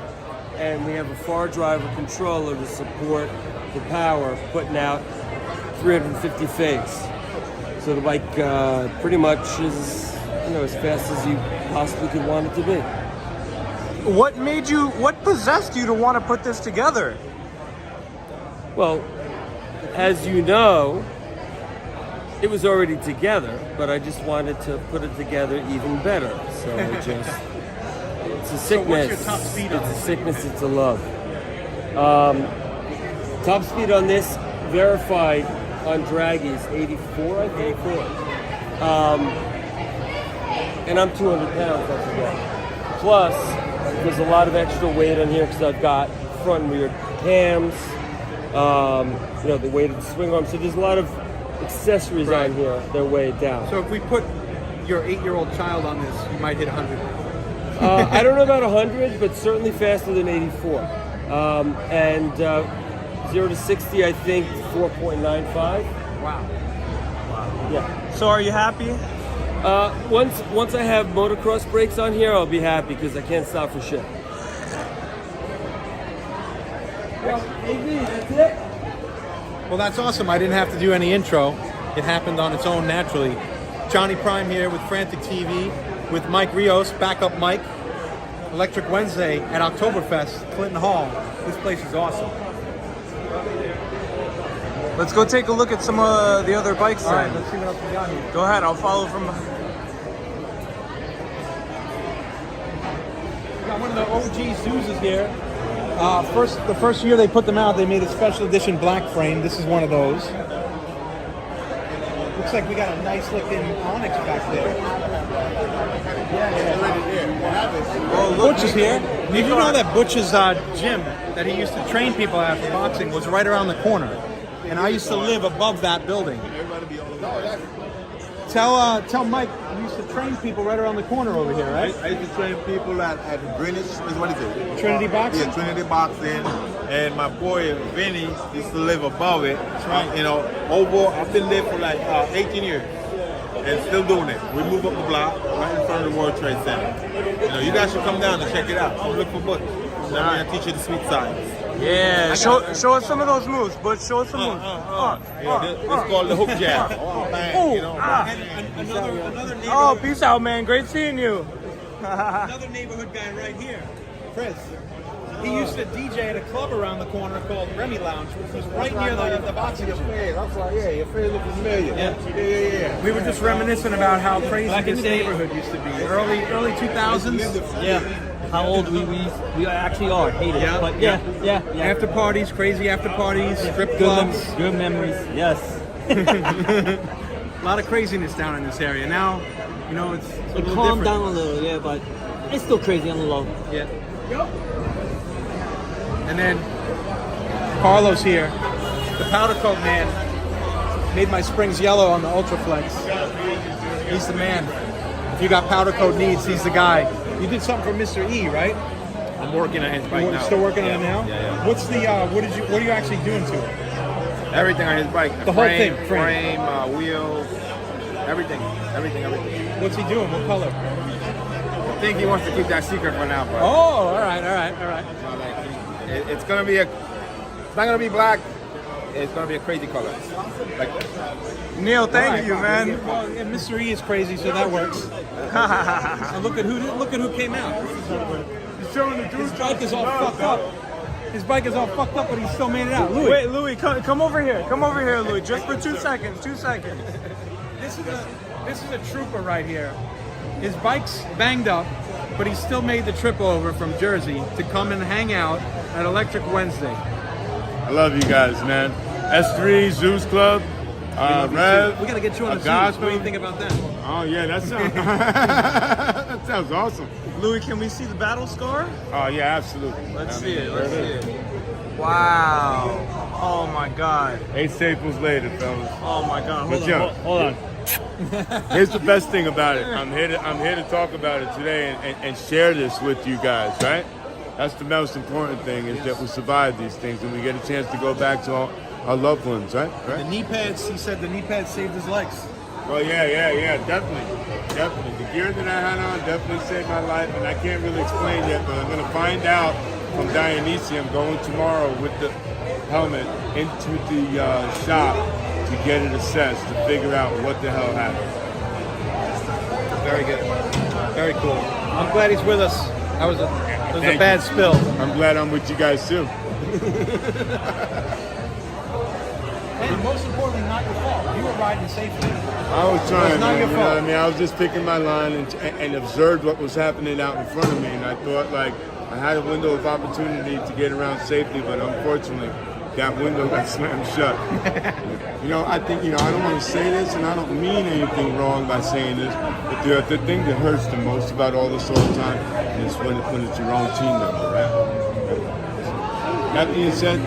and we have a far driver controller to support the power, putting out 350 phase. So the bike pretty much is, as fast as you possibly could want it to be. What possessed you to want to put this together? Well, as you know, it was already together, but I just wanted to put it together even better. So it's a sickness. So what's your top speed on It's a sickness, it's a love. Top speed on this, verified on Draggy, is 84, I think. 84. And I'm 200 pounds, don't forget. Plus, there's a lot of extra weight on here because I've got front and rear cams, the weight of the swing arm. So there's a lot of accessories on here that weigh it down. So if we put your 8-year-old child on this, you might hit 100. I don't know about 100, but certainly faster than 84. And 0 to 60, I think 4.95. Wow. Yeah. So are you happy? Once I have motocross brakes on here, I'll be happy because I can't stop for shit. Well, that's awesome. I didn't have to do any intro. It happened on its own naturally. Johnny Prime here with Frantic TV, with Mike Rios, backup Mike. Electric Wednesday at Oktoberfest, Clinton Hall. This place is awesome. Let's go take a look at some of the other bikes All right, then. let's see what else we got here. Go ahead, I'll follow from. We got one of the OG Zuzas here. The first year they put them out, they made a special edition black frame. This is one of those. Looks like we got a nice looking Onyx back there. Oh, Butch is here. Did you know that Butch's gym that he used to train people at for boxing was right around the corner? And I used to live above that building. Tell Mike, you used to train people right around the corner over here, right? I used to train people at Greenwich, what is it? Trinity Boxing? Yeah, Trinity Boxing. And my boy Vinny used to live above it. That's right. You know, I've been there for like 18 years. And still doing it. We move up the block, right in front of the World Trade Center. You know, you guys should come down and check it out. Come look for Butch. I'm gonna teach you the sweet sides. Yeah, show us some of those moves, but show us some moves. It's called the hook jab. Bang, you know. Another neighborhood. Oh, peace out, man. Great seeing you. Another neighborhood guy right here, Chris. He used to DJ at a club around the corner called Remy Lounge, which was right near the boxing gym. I'm sorry, yeah, your face looks familiar. Yeah. We were just reminiscing about how crazy this neighborhood used to be. Early 2000s. Yeah. How old we actually are. Hate it. Yeah. But yeah. After parties, crazy after parties, strip clubs. Good memories. Yes. A lot of craziness down in this area. Now, you know, it's a It little calmed different. down a little, yeah, but it's still crazy on the low. Yeah. And then Carlos here, the powder coat man, made my springs yellow on the Ultraflex. He's the man. If you got powder coat needs, he's the guy. You did something for Mr. E, right? I'm working on his bike You're now. still working on it now? Yeah. What's the what are you actually doing to it? Everything on his bike. The whole frame, thing, frame, wheels, everything. What's he doing? What color? I think he wants to keep that secret for now, but Oh, all right. it's gonna be it's not gonna be black. It's gonna be a crazy color. Like Neil, thank you, man. Well, and Mr. E is crazy, so that works. And look at who came out. His bike is all fucked up. His bike is all fucked up, but he still made it out. Louis. Wait, Louis, come over here. Come over here, Louis, just for 2 seconds. 2 seconds. This is a trooper right here. His bike's banged up, but he still made the trip over from Jersey to come and hang out at Electric Wednesday. I love you guys, man. S3, Zeus Club, Rev. We gotta get you on the Zeus. Gospel. What do you think about that? Oh yeah, that sounds that sounds awesome. Louis, can we see the battle scar? Oh yeah, absolutely. Let's see it. Wow. Oh my God. 8 staples later, fellas. Oh my God. Hold on. Here's the best thing about it. I'm here to talk about it today and share this with you guys, right? That's the most important thing, is that we survive these things and we get a chance to go back to our loved ones, right? The knee pads, he said the knee pads saved his legs. Well, yeah, definitely. The gear that I had on definitely saved my life, and I can't really explain yet, but I'm going to find out from Dionysium. I'm going tomorrow with the helmet into the shop to get it assessed, to figure out what the hell happened. Very good. Very cool. I'm glad he's with us. It was a bad spill. I'm glad I'm with you guys too. And most importantly, not your fault. You were riding safely. I was trying, It's not man, your you know what fault. I mean? I was just picking my line and observed what was happening out in front of me, and I thought, like, I had a window of opportunity to get around safely, but unfortunately, that window got slammed shut. I think, I don't want to say this, and I don't mean anything wrong by saying this, but the thing that hurts the most about all this all the time is when it's your own team member, right? That being said,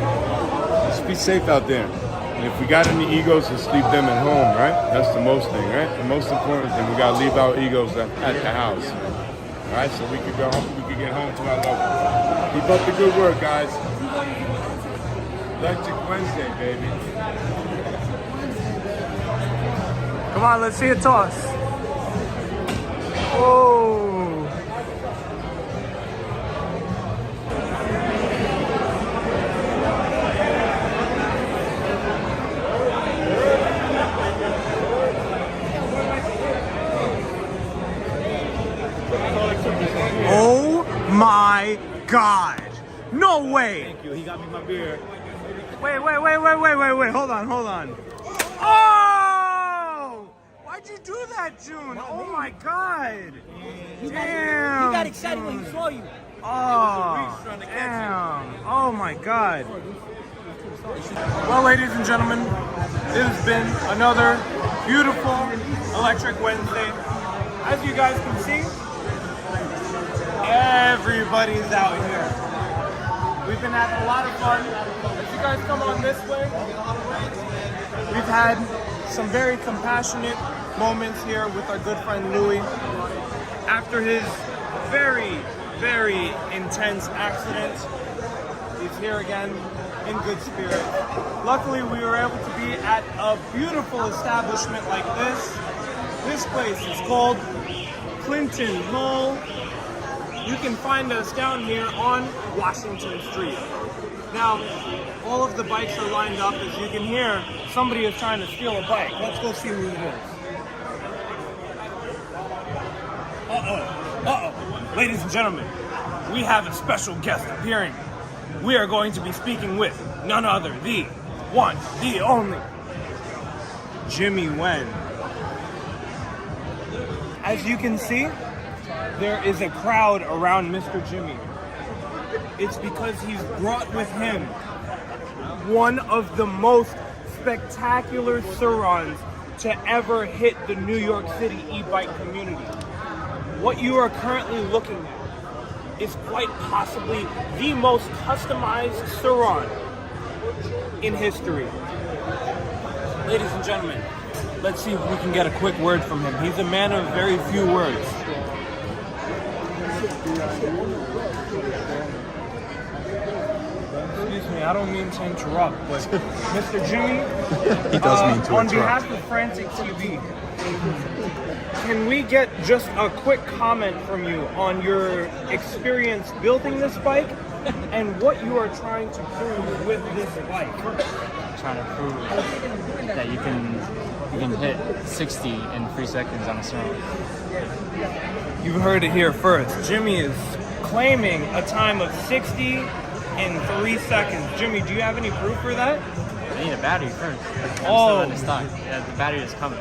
just be safe out there. And if we got any egos, let's leave them at home, right? That's the most thing, right? The most important thing, we gotta leave our egos at the house. All right, so we could go home, we could get home to our loved ones. Keep up the good work, guys. Electric Wednesday, baby. Come on, let's see a toss. Oh. Wait. Hold on. Oh! Why'd you do that, June? Oh my God! Damn! He got excited when he saw you. Oh, damn. Oh my God. Well, ladies and gentlemen, it has been another beautiful Electric Wednesday. As you guys can see, everybody's out here. We've been having a lot of fun. As you guys come on this way, we've had some very compassionate moments here with our good friend Louis. After his very intense accident, he's here again in good spirits. Luckily, we were able to be at a beautiful establishment like this. This place is called Clinton Hall. You can find us down here on Washington Street. Now, all of the bikes are lined up. As you can hear, somebody is trying to steal a bike. Let's go see who it is. Uh-oh. Ladies and gentlemen, we have a special guest appearing. We are going to be speaking with none other, the one, the only, Jimmy Wen. As you can see, there is a crowd around Mr. Jimmy. It's because he's brought with him one of the most spectacular Surons to ever hit the New York City e-bike community. What you are currently looking at is quite possibly the most customized Suron in history. Ladies and gentlemen, let's see if we can get a quick word from him. He's a man of very few words. Excuse me, I don't mean to interrupt, but Mr. Jimmy, He does mean to on interrupt. behalf of Frantic TV, can we get just a quick comment from you on your experience building this bike and what you are trying to prove with this bike? Trying to prove that you can hit 60 in 3 seconds on a servo. You've heard it here first. Jimmy is claiming a time of 60 in 3 seconds. Jimmy, do you have any proof for that? I need a battery first. I'm still Oh. in the stock. Yeah, the battery is coming.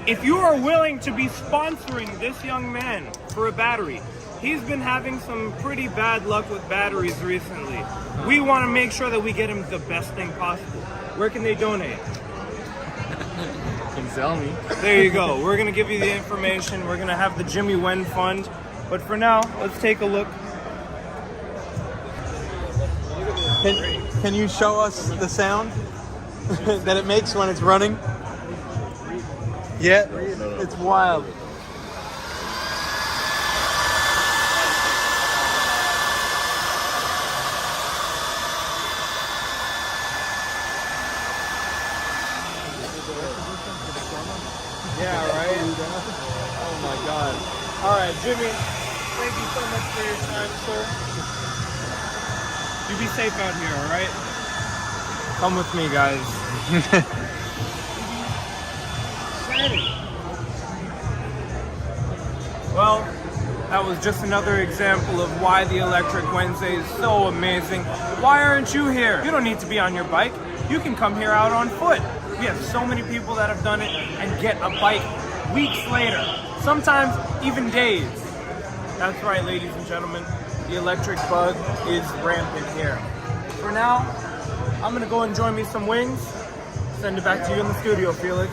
If you are willing to be sponsoring this young man for a battery, he's been having some pretty bad luck with batteries recently. We want to make sure that we get him the best thing possible. Where can they donate? You can sell me. There you go. We're going to give you the information. We're going to have the Jimmy Wen Fund. But for now, let's take a look. Can you show us the sound that it makes when it's running? Yeah, it's wild. Yeah, right? Oh my God. All right, Jimmy, thank you so much for your time, sir. You be safe out here, all right? Come with me, guys. Well, that was just another example of why the Electric Wednesday is so amazing. Why aren't you here? You don't need to be on your bike. You can come here out on foot. We have so many people that have done it and get a bike weeks later, sometimes even days. That's right, ladies and gentlemen, the electric bug is rampant here. For now, I'm gonna go enjoy me some wings. Send it back to you in the studio, Felix.